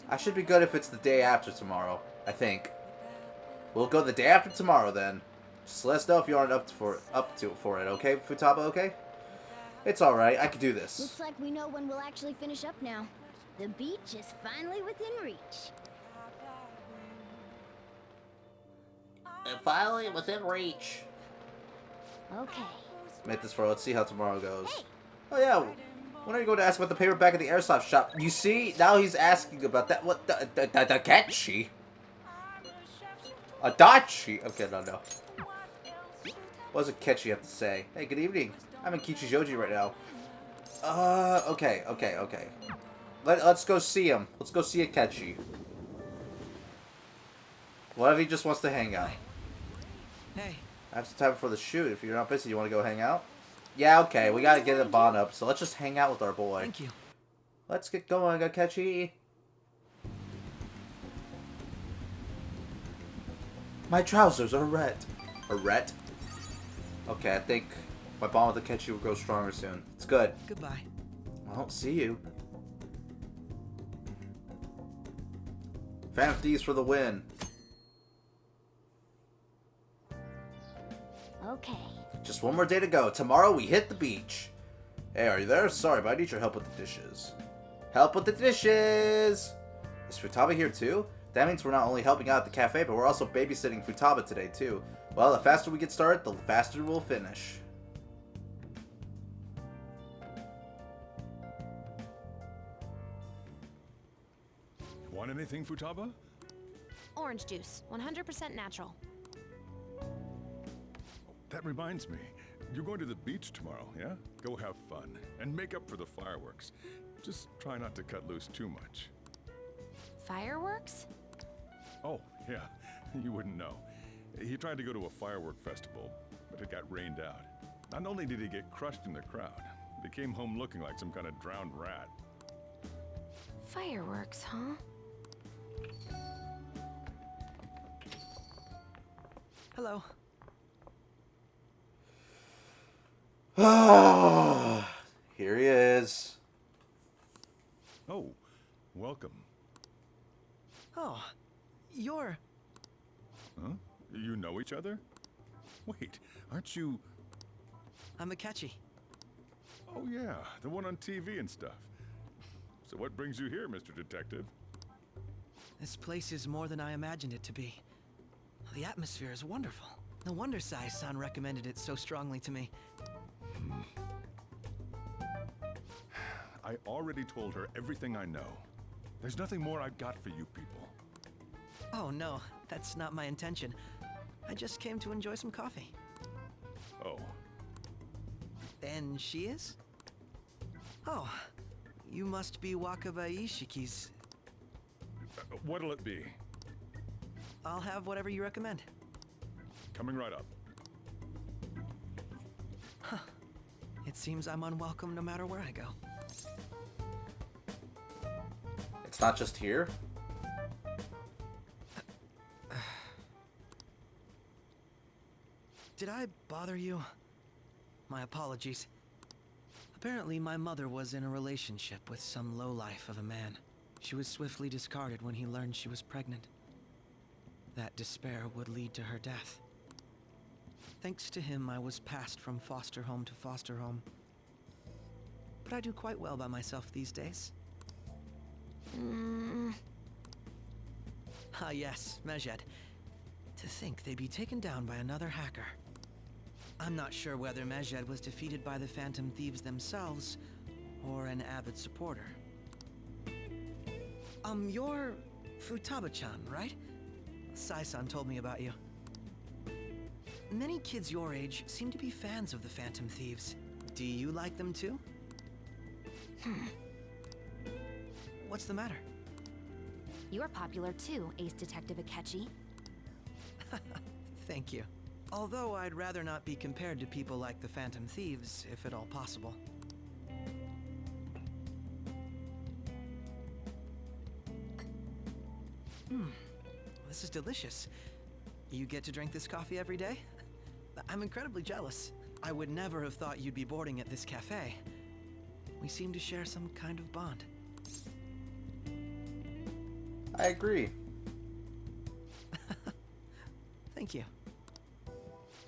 I should be good if it's the day after tomorrow, I think. We'll go the day after tomorrow then. Just let us know if you aren't up to it for it, okay, Futaba, okay? It's alright, I can do this. Looks like we know when we'll actually finish up now. The beach is finally within reach. And finally within reach. Okay. Make this for. Let's see how tomorrow goes. Oh yeah, when are you going to ask about the paperback at the airsoft shop? You see, now he's asking about that. What the Ketchi? Adachi? Okay, no. What does Akechi have to say? Hey, good evening. I'm in Kichijoji right now. Okay. Let's go see him. Let's go see Akechi. What if he just wants to hang out? Hey. I have some time before the shoot. If you're not busy, you want to go hang out? Yeah, okay. We gotta get a bond up, so let's just hang out with our boy. Thank you. Let's get going, Akechi. My trousers are red. A red? Okay, I think my bond with Akechi will grow stronger soon. It's good. Goodbye. I don't see you. Phantom Thieves for the win. Okay. Just one more day to go. Tomorrow we hit the beach. Hey, are you there? Sorry, but I need your help with the dishes. Help with the dishes! Is Futaba here too? That means we're not only helping out at the cafe, but we're also babysitting Futaba today too. Well, the faster we get started, the faster we'll finish. Want anything, Futaba? Orange juice, 100% natural. That reminds me. You're going to the beach tomorrow, yeah? Go have fun. And make up for the fireworks. Just try not to cut loose too much. Fireworks? Oh, yeah. You wouldn't know. He tried to go to a firework festival, but it got rained out. Not only did he get crushed in the crowd, but he came home looking like some kind of drowned rat. Fireworks, huh? Hello. Here he is. Oh, welcome. Oh, you're... Huh? You know each other? Wait, aren't you... I'm Akechi. Oh yeah, the one on TV and stuff. So what brings you here, Mr. Detective? This place is more than I imagined it to be. The atmosphere is wonderful. No wonder Sai-san recommended it so strongly to me. I already told her everything I know. There's nothing more I've got for you people. Oh no, that's not my intention. I just came to enjoy some coffee. Oh. And she is? Oh, you must be Wakaba Ishiki's... What'll it be? I'll have whatever you recommend. Coming right up. Huh. It seems I'm unwelcome no matter where I go. It's not just here? Did I bother you? My apologies. Apparently, my mother was in a relationship with some lowlife of a man. She was swiftly discarded when he learned she was pregnant. That despair would lead to her death. Thanks to him, I was passed from foster home to foster home. But I do quite well by myself these days. Ah yes, Mejed. To think they'd be taken down by another hacker. I'm not sure whether Mejed was defeated by the Phantom Thieves themselves, or an avid supporter. You're Futaba-chan, right? Sai-san told me about you. Many kids your age seem to be fans of the Phantom Thieves. Do you like them too? What's the matter? You're popular too, Ace Detective Akechi. Thank you. Although I'd rather not be compared to people like the Phantom Thieves, if at all possible. This is delicious. You get to drink this coffee every day? I'm incredibly jealous. I would never have thought you'd be boarding at this cafe. We seem to share some kind of bond. I agree. Thank you.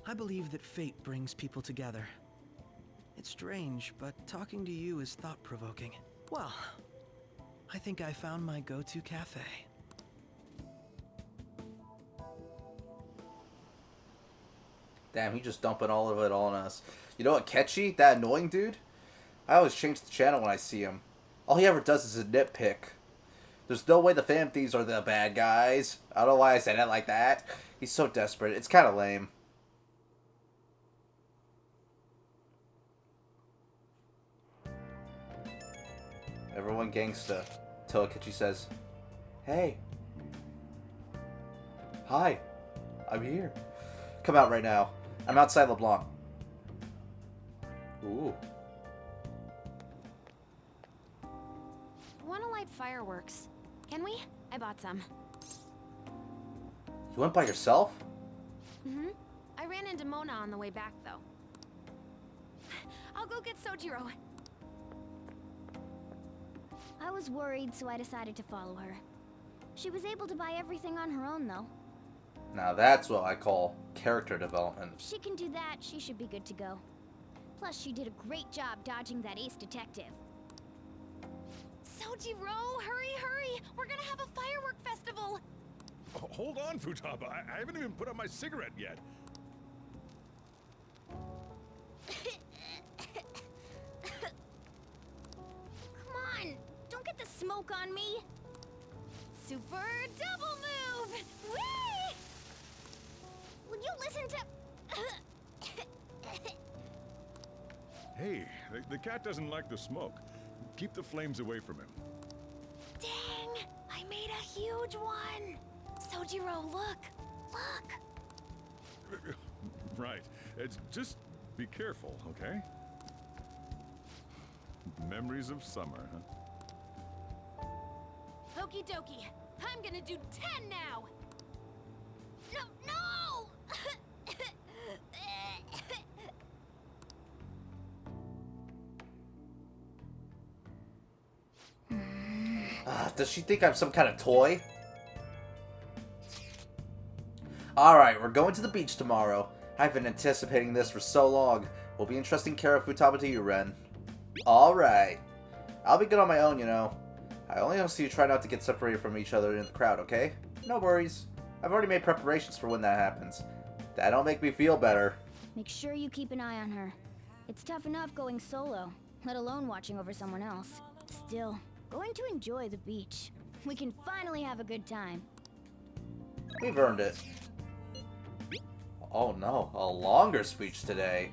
I believe that fate brings people together. It's strange, but talking to you is thought-provoking. Well, I think I found my go-to cafe. Damn, he just dumping all of it on us. You know what, Ketchy? That annoying dude? I always change the channel when I see him. All he ever does is a nitpick. There's no way the Phantom Thieves are the bad guys. I don't know why I said it like that. He's so desperate. It's kind of lame. Everyone gangsta. Till Ketchy says, "Hey. Hi. I'm here. Come out right now. I'm outside LeBlanc." Ooh. Wanna light fireworks? Can we? I bought some. You went by yourself? Mm-hmm. I ran into Mona on the way back, though. I'll go get Sojiro. I was worried, so I decided to follow her. She was able to buy everything on her own, though. Now that's what I call character development. If she can do that, she should be good to go. Plus, she did a great job dodging that ace detective. Sojiro, hurry, hurry! We're gonna have a firework festival! Hold on, Futaba. I haven't even put out my cigarette yet. Come on! Don't get the smoke on me! Super double move! Whee! Will you listen to... Hey, the cat doesn't like the smoke. Keep the flames away from him. Dang! I made a huge one! Sojiro, look! Look! Right. It's just be careful, okay? Memories of summer, huh? Okie dokie. I'm gonna do 10 now! No, no! Does she think I'm some kind of toy? Alright, we're going to the beach tomorrow. I've been anticipating this for so long. Will be interesting care of Futaba to you, Ren. Alright. I'll be good on my own, you know. I only ask you try not to get separated from each other in the crowd, okay? No worries. I've already made preparations for when that happens. That'll make me feel better. Make sure you keep an eye on her. It's tough enough going solo, let alone watching over someone else. Still, going to enjoy the beach. We can finally have a good time. We've earned it. Oh no, a longer speech today.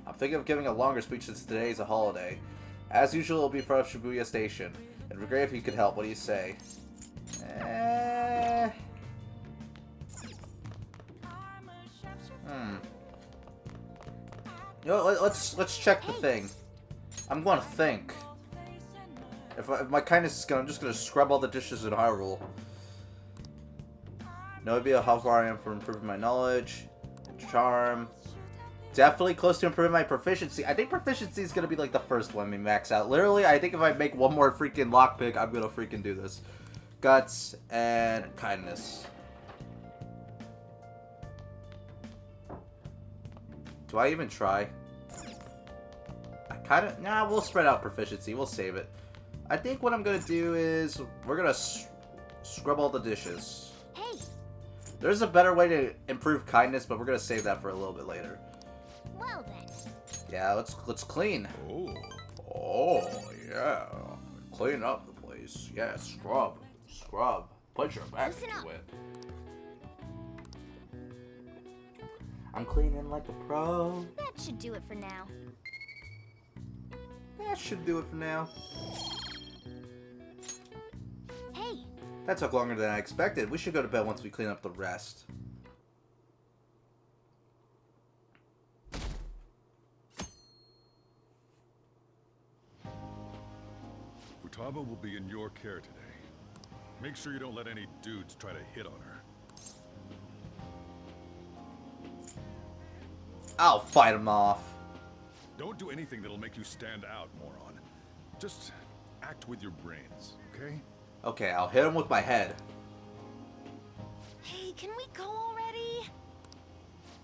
I'm thinking of giving a longer speech since today is a holiday. As usual, it'll be from Shibuya Station. It'd be great if you could help. What do you say? You know, let's check the thing. I'm gonna think. If my kindness is gonna, I'm just gonna scrub all the dishes in Hyrule. No idea how far I am from improving my knowledge, charm. Definitely close to improving my proficiency. I think proficiency is gonna be like the first one we max out. Literally, I think if I make one more freaking lockpick, I'm gonna freaking do this. Guts and kindness. Do I even try? Nah, we'll spread out proficiency. We'll save it. I think what I'm gonna do is we're gonna scrub all the dishes. Hey. There's a better way to improve kindness, but we're gonna save that for a little bit later. Well then. Yeah, let's clean. Oh yeah, clean up the place. Yeah, scrub. Put your back into it. I'm cleaning like a pro. That should do it for now. That should do it for now. Hey. That took longer than I expected. We should go to bed once we clean up the rest. Futaba will be in your care today. Make sure you don't let any dudes try to hit on her. I'll fight him off. Don't do anything that'll make you stand out, moron. Just act with your brains, okay? Okay, I'll hit him with my head. Hey, can we go already?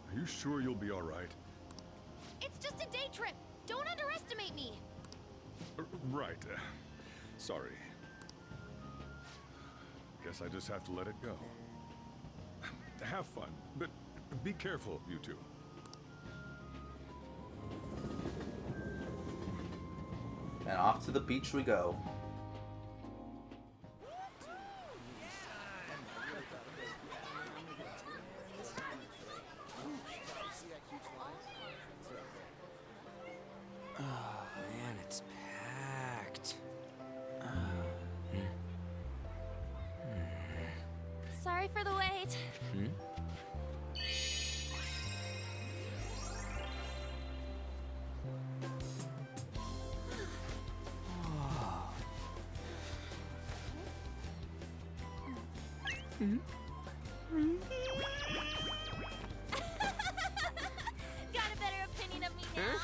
Are you sure you'll be alright? It's just a day trip. Don't underestimate me. Right. Sorry. Guess I just have to let it go. Have fun, but be careful, you two. And off to the beach we go. Oh, man, it's packed. Sorry for the wait. Got a better opinion of me now?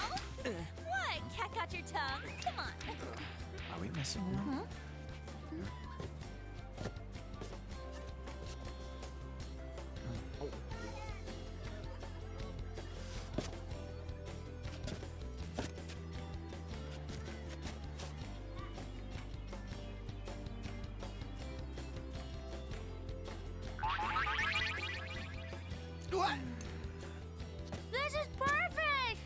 What? Cat got your tongue? Come on. Are we messing around? What? This is perfect!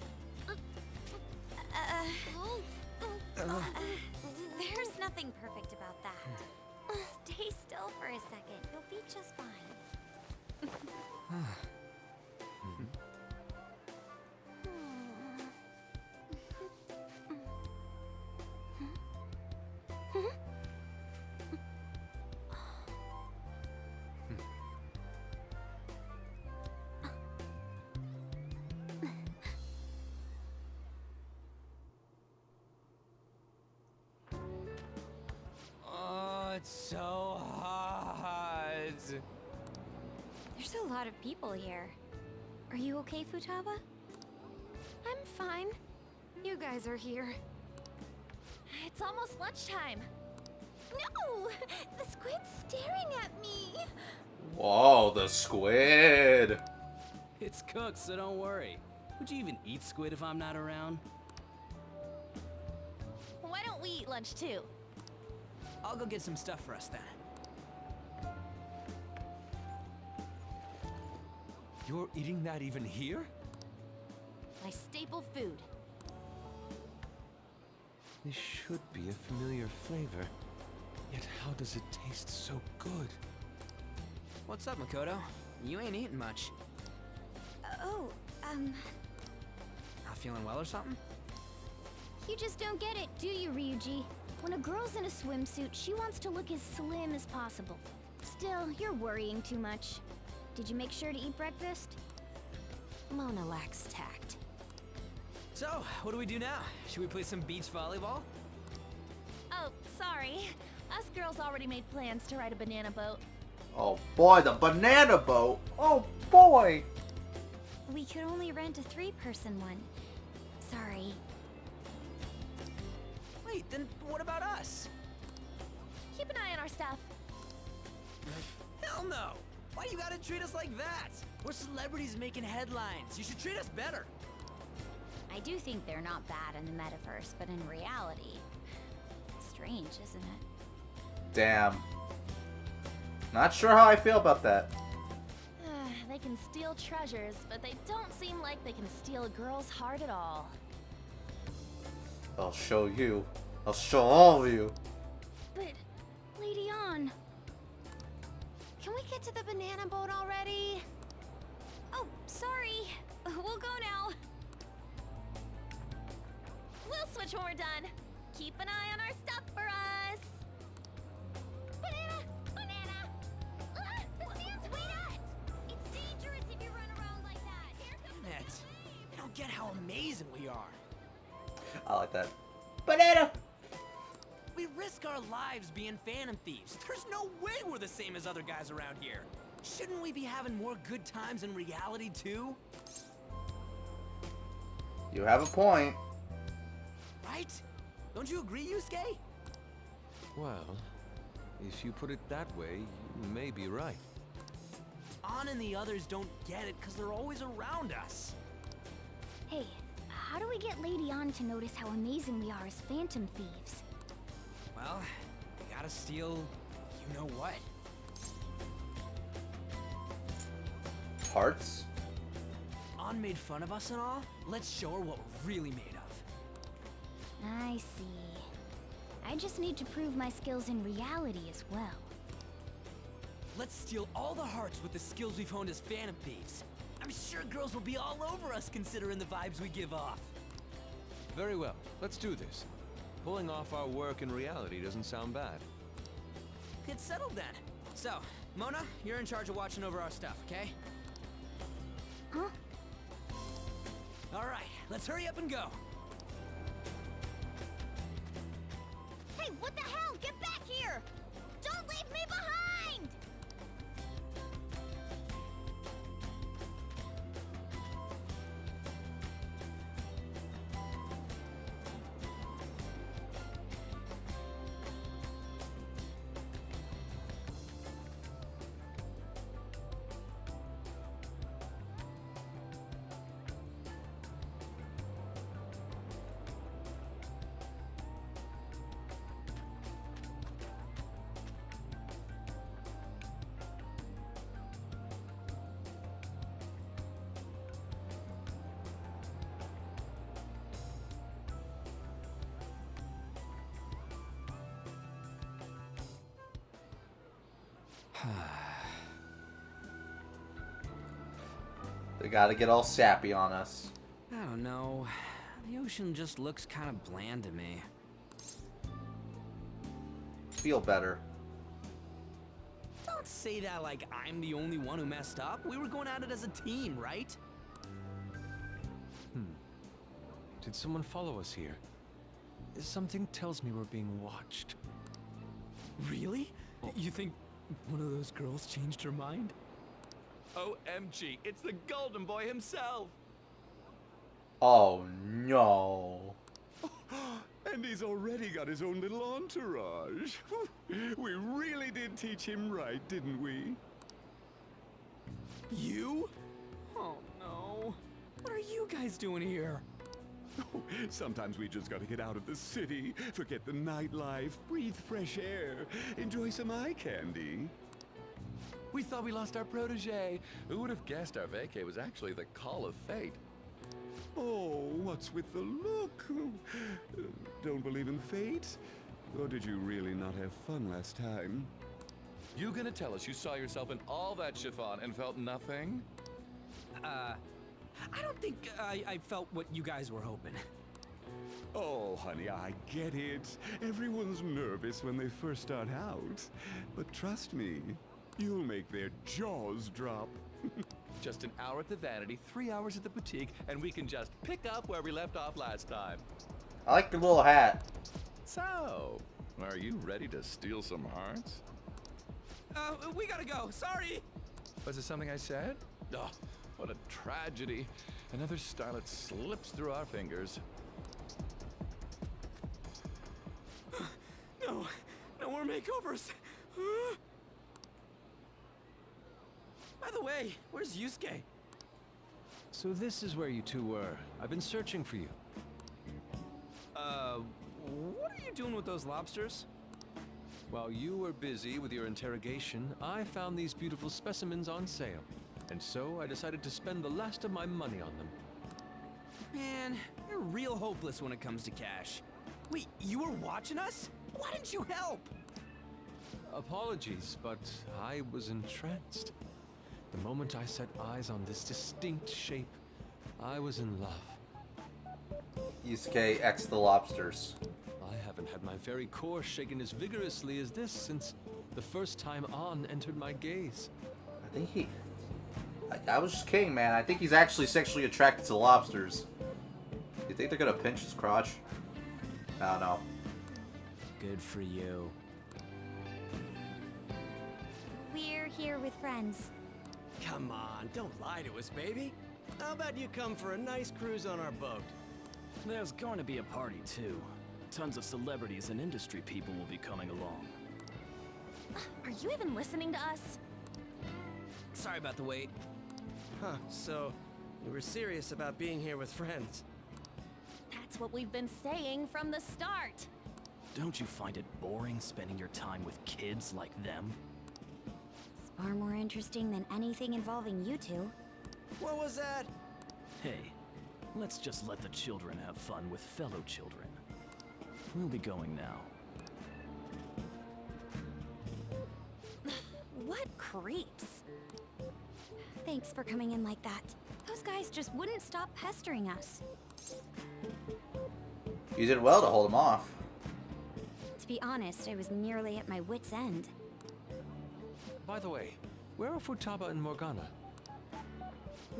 There's nothing perfect about that. Stay still for a second. You'll be just fine. Oh, it's so hot. There's a lot of people here. Are you okay, Futaba? I'm fine. You guys are here. It's almost lunchtime. No! The squid's staring at me! Whoa, the squid! It's cooked, so don't worry. Would you even eat squid if I'm not around? Why don't we eat lunch too? I'll go get some stuff for us then. You're eating that even here? My staple food. This should be a familiar flavor. Yet how does it taste so good? What's up, Makoto? You ain't eating much. Not feeling well or something? You just don't get it, do you, Ryuji? When a girl's in a swimsuit, she wants to look as slim as possible. Still, you're worrying too much. Did you make sure to eat breakfast? Mona lacks tact. So, what do we do now? Should we play some beach volleyball? Oh, sorry. Us girls already made plans to ride a banana boat. Oh boy, the banana boat! Oh boy! We could only rent a 3-person one. Sorry. Wait, then what about us? Keep an eye on our stuff. Hell no! Why you gotta treat us like that? We're celebrities making headlines. You should treat us better. I do think they're not bad in the metaverse, but in reality... Strange, isn't it? Damn. Not sure how I feel about that. They can steal treasures, but they don't seem like they can steal a girl's heart at all. I'll show you. I'll show all of you. But, Lady Ann... Can we get to the banana boat already? Oh, sorry. We'll go now. We'll switch when we're done. Keep an eye on our stuff for us. Banana! Banana! Ah, the sand's wet! It's dangerous if you run around like that. Here comes Nets, I don't get how amazing we are. I like that. Banana! We risk our lives being Phantom Thieves? There's no way we're the same as other guys around here. Shouldn't we be having more good times in reality, too? You have a point. Right? Don't you agree, Yusuke? Well, if you put it that way, you may be right. An and the others don't get it because they're always around us. Hey, how do we get Lady An to notice how amazing we are as Phantom Thieves? Well, we gotta steal you know what. Hearts? An made fun of us and all. Let's show her what we're really made of. I see. I just need to prove my skills in reality as well. Let's steal all the hearts with the skills we've honed as Phantom Thieves. I'm sure girls will be all over us considering the vibes we give off. Very well, let's do this. Pulling off our work in reality doesn't sound bad. It's settled then. So, Mona, you're in charge of watching over our stuff, okay? Huh? All right, let's hurry up and go. Hey, what the hell? Get back here! Don't leave me behind! They gotta get all sappy on us. I don't know. The ocean just looks kind of bland to me. Feel better. Don't say that like I'm the only one who messed up. We were going at it as a team, right? Did someone follow us here? Something tells me we're being watched. Really? You think one of those girls changed her mind? OMG, it's the Golden Boy himself! Oh no. And he's already got his own little entourage. We really did teach him right, didn't we? You? Oh no. What are you guys doing here? Sometimes we just gotta get out of the city, forget the nightlife, breathe fresh air, enjoy some eye candy. We thought we lost our protege. Who would have guessed our vacay was actually the call of fate? Oh, what's with the look? Don't believe in fate? Or did you really not have fun last time? You gonna tell us you saw yourself in all that chiffon and felt nothing? I don't think I felt what you guys were hoping. Oh, honey, I get it. Everyone's nervous when they first start out. But trust me, you'll make their jaws drop. Just an hour at the Vanity, 3 hours at the boutique, and we can just pick up where we left off last time. I like your little hat. So, are you ready to steal some hearts? We gotta go. Sorry. Was it something I said? Oh, what a tragedy. Another starlet slips through our fingers. No, no more makeovers. By the way, where's Yusuke? So this is where you two were. I've been searching for you. What are you doing with those lobsters? While you were busy with your interrogation, I found these beautiful specimens on sale. And so I decided to spend the last of my money on them. Man, you're real hopeless when it comes to cash. Wait, you were watching us? Why didn't you help? Apologies, but I was entranced. The moment I set eyes on this distinct shape, I was in love. Yusuke X the lobsters. I haven't had my very core shaken as vigorously as this since the first time An entered my gaze. I think he... I was just kidding, man. I think he's actually sexually attracted to lobsters. You think they're gonna pinch his crotch? I don't know. Good for you. We're here with friends. Come on, don't lie to us, baby. How about you come for a nice cruise on our boat? There's going to be a party, too. Tons of celebrities and industry people will be coming along. Are you even listening to us? Sorry about the wait. Huh, so you were serious about being here with friends. That's what we've been saying from the start. Don't you find it boring spending your time with kids like them? It's far more interesting than anything involving you two. What was that? Hey, let's just let the children have fun with fellow children. We'll be going now. What creeps? Thanks for coming in like that. Those guys just wouldn't stop pestering us. You did well to hold him off. To be honest, I was nearly at my wit's end. By the way, where are Futaba and Morgana?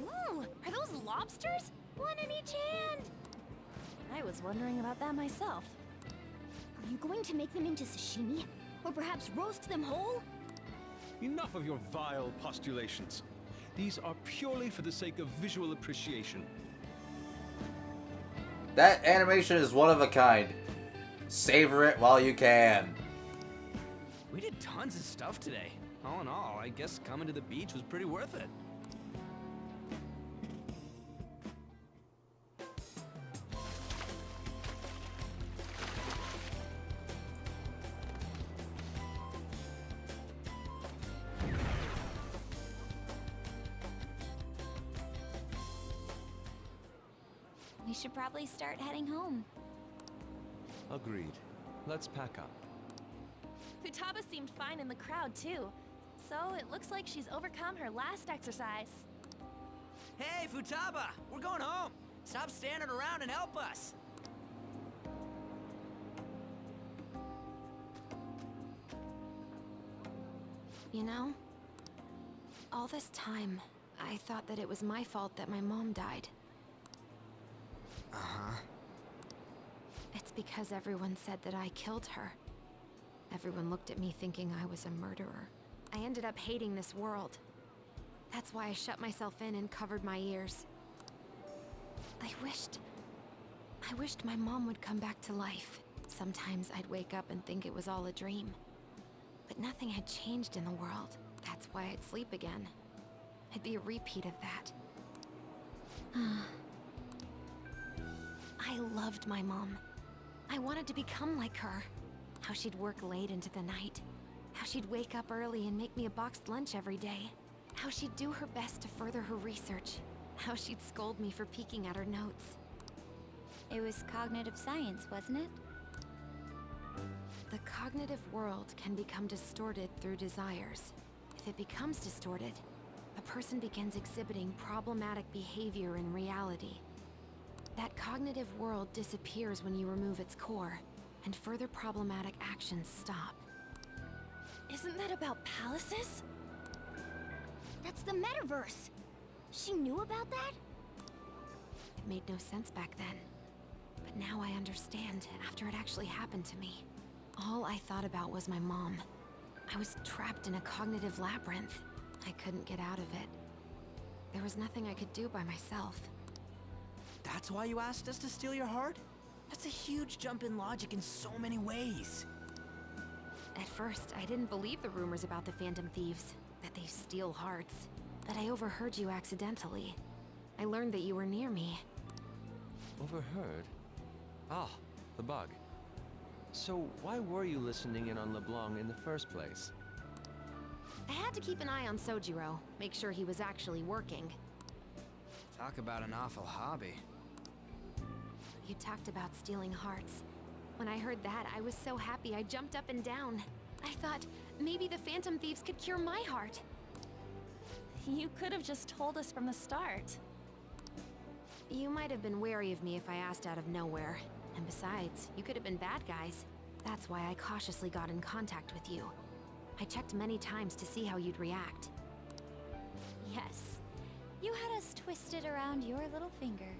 Ooh, are those lobsters? One in each hand. I was wondering about that myself. Are you going to make them into sashimi? Or perhaps roast them whole? Enough of your vile postulations. These are purely for the sake of visual appreciation. That animation is one of a kind. Savor it while you can. We did tons of stuff today. All in all, I guess coming to the beach was pretty worth it. We should probably start heading home. Agreed. Let's pack up. Futaba seemed fine in the crowd, too. So it looks like she's overcome her last exercise. Hey, Futaba! We're going home! Stop standing around and help us! You know, all this time, I thought that it was my fault that my mom died. Uh-huh. It's because everyone said that I killed her. Everyone looked at me thinking I was a murderer. I ended up hating this world. That's why I shut myself in and covered my ears. I wished my mom would come back to life. Sometimes I'd wake up and think it was all a dream. But nothing had changed in the world. That's why I'd sleep again. I'd be a repeat of that. I loved my mom. I wanted to become like her. How she'd work late into the night. How she'd wake up early and make me a boxed lunch every day. How she'd do her best to further her research. How she'd scold me for peeking at her notes. It was cognitive science, wasn't it? The cognitive world can become distorted through desires. If it becomes distorted, a person begins exhibiting problematic behavior in reality. That cognitive world disappears when you remove its core, and further problematic actions stop. Isn't that about palaces? That's the metaverse. She knew about that? It made no sense back then. But now I understand, after it actually happened to me. All I thought about was my mom. I was trapped in a cognitive labyrinth. I couldn't get out of it. There was nothing I could do by myself. That's why you asked us to steal your heart? That's a huge jump in logic in so many ways. At first, I didn't believe the rumors about the Phantom Thieves, that they steal hearts. But I overheard you accidentally. I learned that you were near me. Overheard? Ah, the bug. So why were you listening in on LeBlanc in the first place? I had to keep an eye on Sojiro, make sure he was actually working. Talk about an awful hobby. You talked about stealing hearts. When I heard that, I was so happy I jumped up and down. I thought, maybe the Phantom Thieves could cure my heart. You could have just told us from the start. You might have been wary of me if I asked out of nowhere. And besides, you could have been bad guys. That's why I cautiously got in contact with you. I checked many times to see how you'd react. Yes. You had us twisted around your little finger.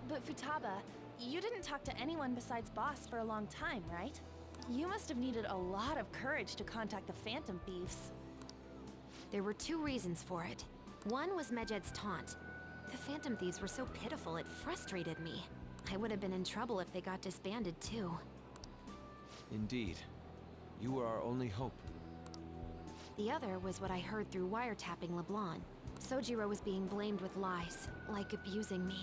But Futaba, You didn't talk to anyone besides Boss for a long time, right? You must have needed a lot of courage to contact the Phantom Thieves. There were two reasons for it. One was Medjed's taunt. The Phantom Thieves were so pitiful it frustrated me. I would have been in trouble if they got disbanded too. Indeed. You were our only hope. The other was what I heard through wiretapping LeBlanc. Sojiro was being blamed with lies, like abusing me.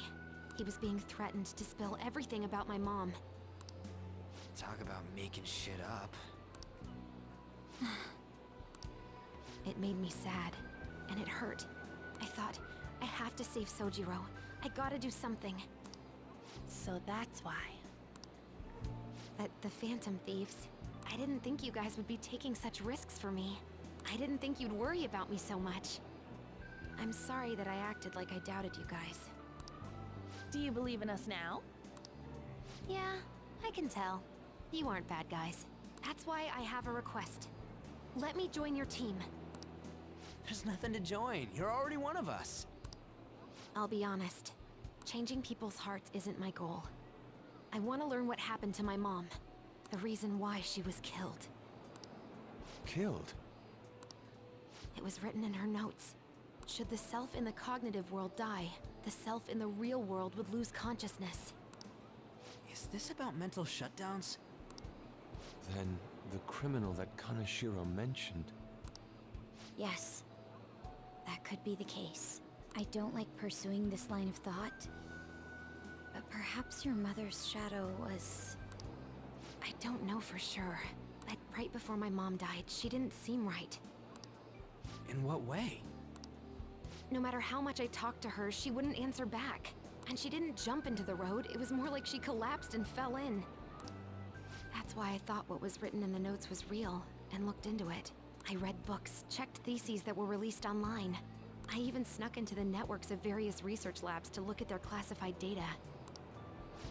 He was being threatened to spill everything about my mom. Talk about making shit up. It made me sad, and it hurt. I thought, I have to save Sojiro. I gotta do something. So that's why. But the Phantom Thieves, I didn't think you guys would be taking such risks for me. I didn't think you'd worry about me so much. I'm sorry that I acted like I doubted you guys. Do you believe in us now? Yeah, I can tell. You aren't bad guys. That's why I have a request. Let me join your team. There's nothing to join. You're already one of us. I'll be honest. Changing people's hearts isn't my goal. I want to learn what happened to my mom. The reason why she was killed. Killed? It was written in her notes. Should the self in the cognitive world die, the self in the real world would lose consciousness. Is this about mental shutdowns? Then the criminal that Kaneshiro mentioned. Yes. That could be the case. I don't like pursuing this line of thought. But perhaps your mother's shadow was... I don't know for sure. But right before my mom died, she didn't seem right. In what way? No matter how much I talked to her, she wouldn't answer back. And she didn't jump into the road, it was more like she collapsed and fell in. That's why I thought what was written in the notes was real, and looked into it. I read books, checked theses that were released online. I even snuck into the networks of various research labs to look at their classified data.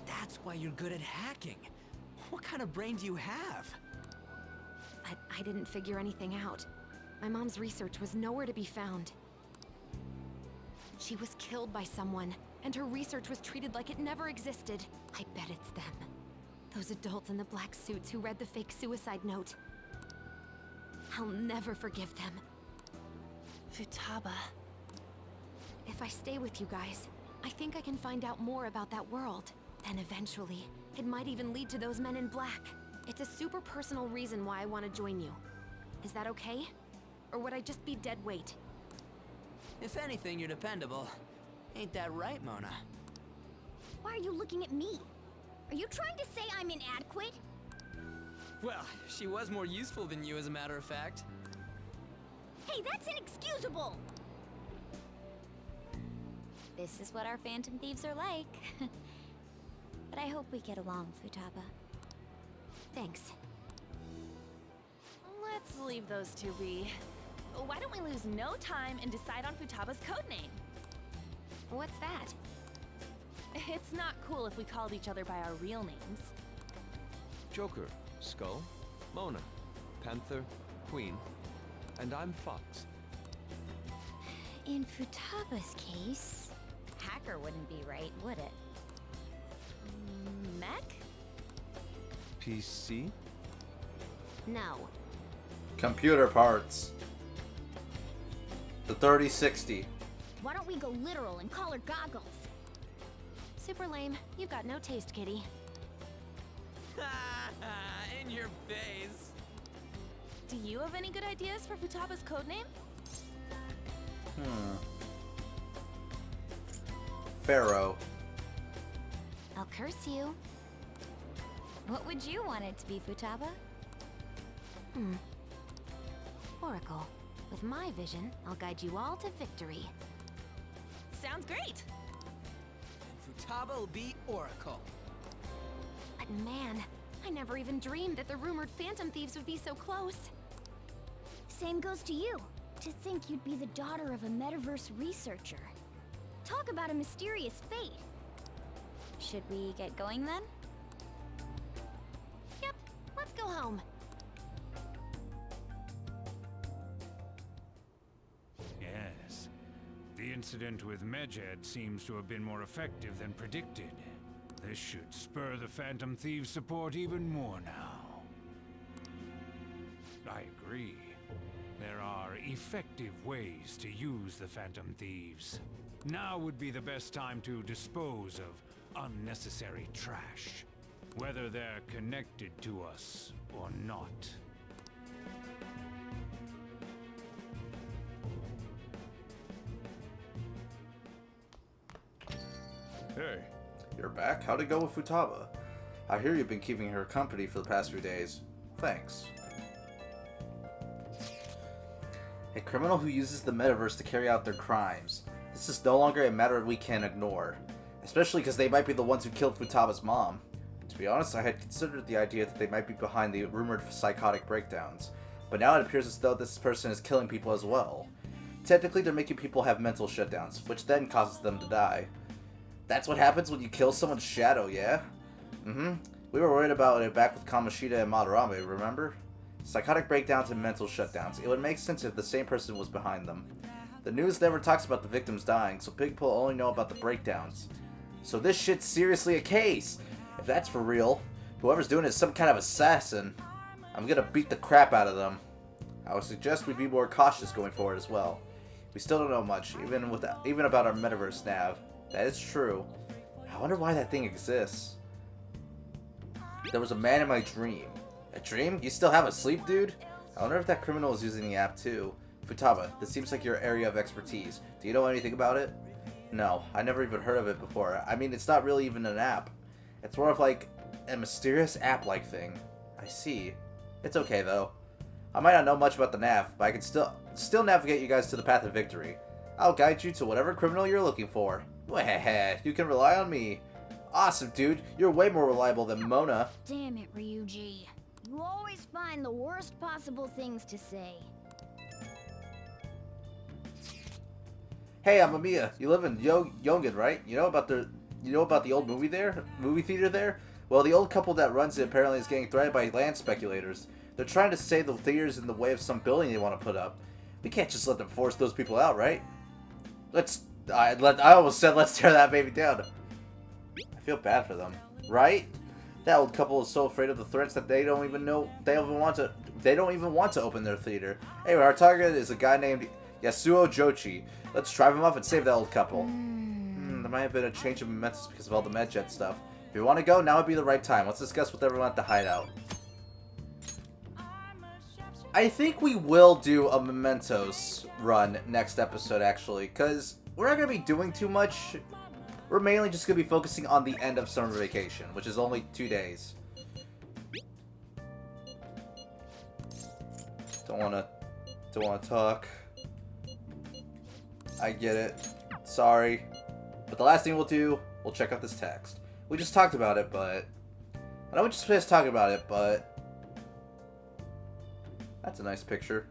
That's why you're good at hacking. What kind of brain do you have? But I didn't figure anything out. My mom's research was nowhere to be found. She was killed by someone, and her research was treated like it never existed. I bet it's them. Those adults in the black suits who read the fake suicide note. I'll never forgive them. Futaba. If I stay with you guys, I think I can find out more about that world. Then eventually, it might even lead to those men in black. It's a super personal reason why I want to join you. Is that okay? Or would I just be dead weight? If anything, you're dependable. Ain't that right, Mona? Why are you looking at me? Are you trying to say I'm inadequate? Well, she was more useful than you, as a matter of fact. Hey, that's inexcusable! This is what our Phantom Thieves are like. But I hope we get along, Futaba. Thanks. Let's leave those two be. Why don't we lose no time and decide on Futaba's codename? What's that? It's not cool if we called each other by our real names. Joker, Skull, Mona, Panther, Queen, and I'm Fox. In Futaba's case, Hacker wouldn't be right, would it? Mech? PC? No. Computer parts. The 3060. Why don't we go literal and call her Goggles? Super lame. You've got no taste, kitty. In your face. Do you have any good ideas for Futaba's codename? Pharaoh. I'll curse you. What would you want it to be, Futaba? Oracle. With my vision, I'll guide you all to victory. Sounds great! Futaba will be Oracle. But man, I never even dreamed that the rumored Phantom Thieves would be so close. Same goes to you. To think you'd be the daughter of a metaverse researcher. Talk about a mysterious fate. Should we get going then? Yep, let's go home. The incident with Medjed seems to have been more effective than predicted. This should spur the Phantom Thieves' support even more now. I agree. There are effective ways to use the Phantom Thieves. Now would be the best time to dispose of unnecessary trash, whether they're connected to us or not. Hey. You're back? How'd it go with Futaba? I hear you've been keeping her company for the past few days. Thanks. A criminal who uses the metaverse to carry out their crimes. This is no longer a matter we can ignore. Especially because they might be the ones who killed Futaba's mom. To be honest, I had considered the idea that they might be behind the rumored psychotic breakdowns. But now it appears as though this person is killing people as well. Technically, they're making people have mental shutdowns, which then causes them to die. That's what happens when you kill someone's shadow, yeah? We were worried about it back with Kamoshida and Madarame, remember? Psychotic breakdowns and mental shutdowns. It would make sense if the same person was behind them. The news never talks about the victims dying, so people only know about the breakdowns. So this shit's seriously a case! If that's for real, whoever's doing it is some kind of assassin. I'm gonna beat the crap out of them. I would suggest we be more cautious going forward as well. We still don't know much, even about our metaverse nav. That is true. I wonder why that thing exists. There was a man in my dream. A dream? You still have a sleep, dude? I wonder if that criminal is using the app too. Futaba, this seems like your area of expertise. Do you know anything about it? No, I never even heard of it before. I mean, it's not really even an app. It's more of like a mysterious app-like thing. I see. It's okay though. I might not know much about the nav, but I can still navigate you guys to the path of victory. I'll guide you to whatever criminal you're looking for. Wah, you can rely on me. Awesome, dude. You're way more reliable than Mona. Damn it, Ryuji. You always find the worst possible things to say. Hey, I'm Amiya. You live in Yongen, right? You know about the old movie theater there? Well, the old couple that runs it apparently is getting threatened by land speculators. They're trying to say the theater's in the way of some building they want to put up. We can't just let them force those people out, right? I almost said let's tear that baby down. I feel bad for them, right? That old couple is so afraid of the threats that they don't even want to open their theater. Anyway, our target is a guy named Yasuo Jochi. Let's drive him off and save that old couple. There might have been a change of momentum because of all the MedJet stuff. If you want to go, now would be the right time. Let's discuss with everyone at the hideout. I think we will do a Mementos run next episode, actually, because we're not going to be doing too much. We're mainly just going to be focusing on the end of summer vacation, which is only 2 days. Don't want to talk. I get it. Sorry. But the last thing we'll do, we'll check out this text. We just talked about it, but... I know we just talked about it, but... That's a nice picture.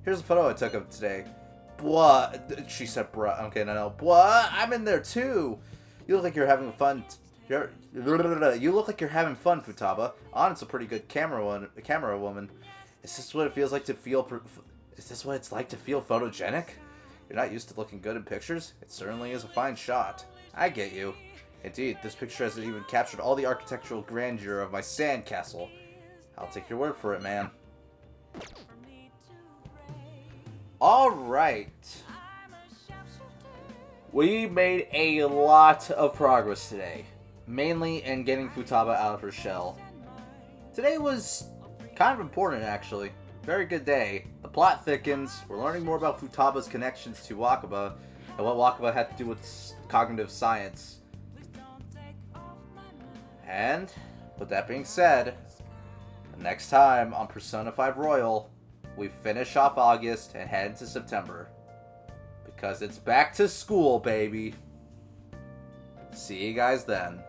Here's a photo I took of today. Bwah. She said, bruh. Okay, no. Bwah. I'm in there, too. You look like you're having fun. You look like you're having fun, Futaba. Anna's a pretty good camera woman. Is this what it feels like to feel... Is this what it's like to feel photogenic? You're not used to looking good in pictures? It certainly is a fine shot. I get you. Indeed, this picture hasn't even captured all the architectural grandeur of my sand castle. I'll take your word for it, man. Alright. We made a lot of progress today. Mainly in getting Futaba out of her shell. Today was kind of important, actually. Very good day. The plot thickens. We're learning more about Futaba's connections to Wakaba and what Wakaba had to do with cognitive science. And, with that being said, next time on Persona 5 Royal, we finish off August and head into September. Because it's back to school, baby. See you guys then.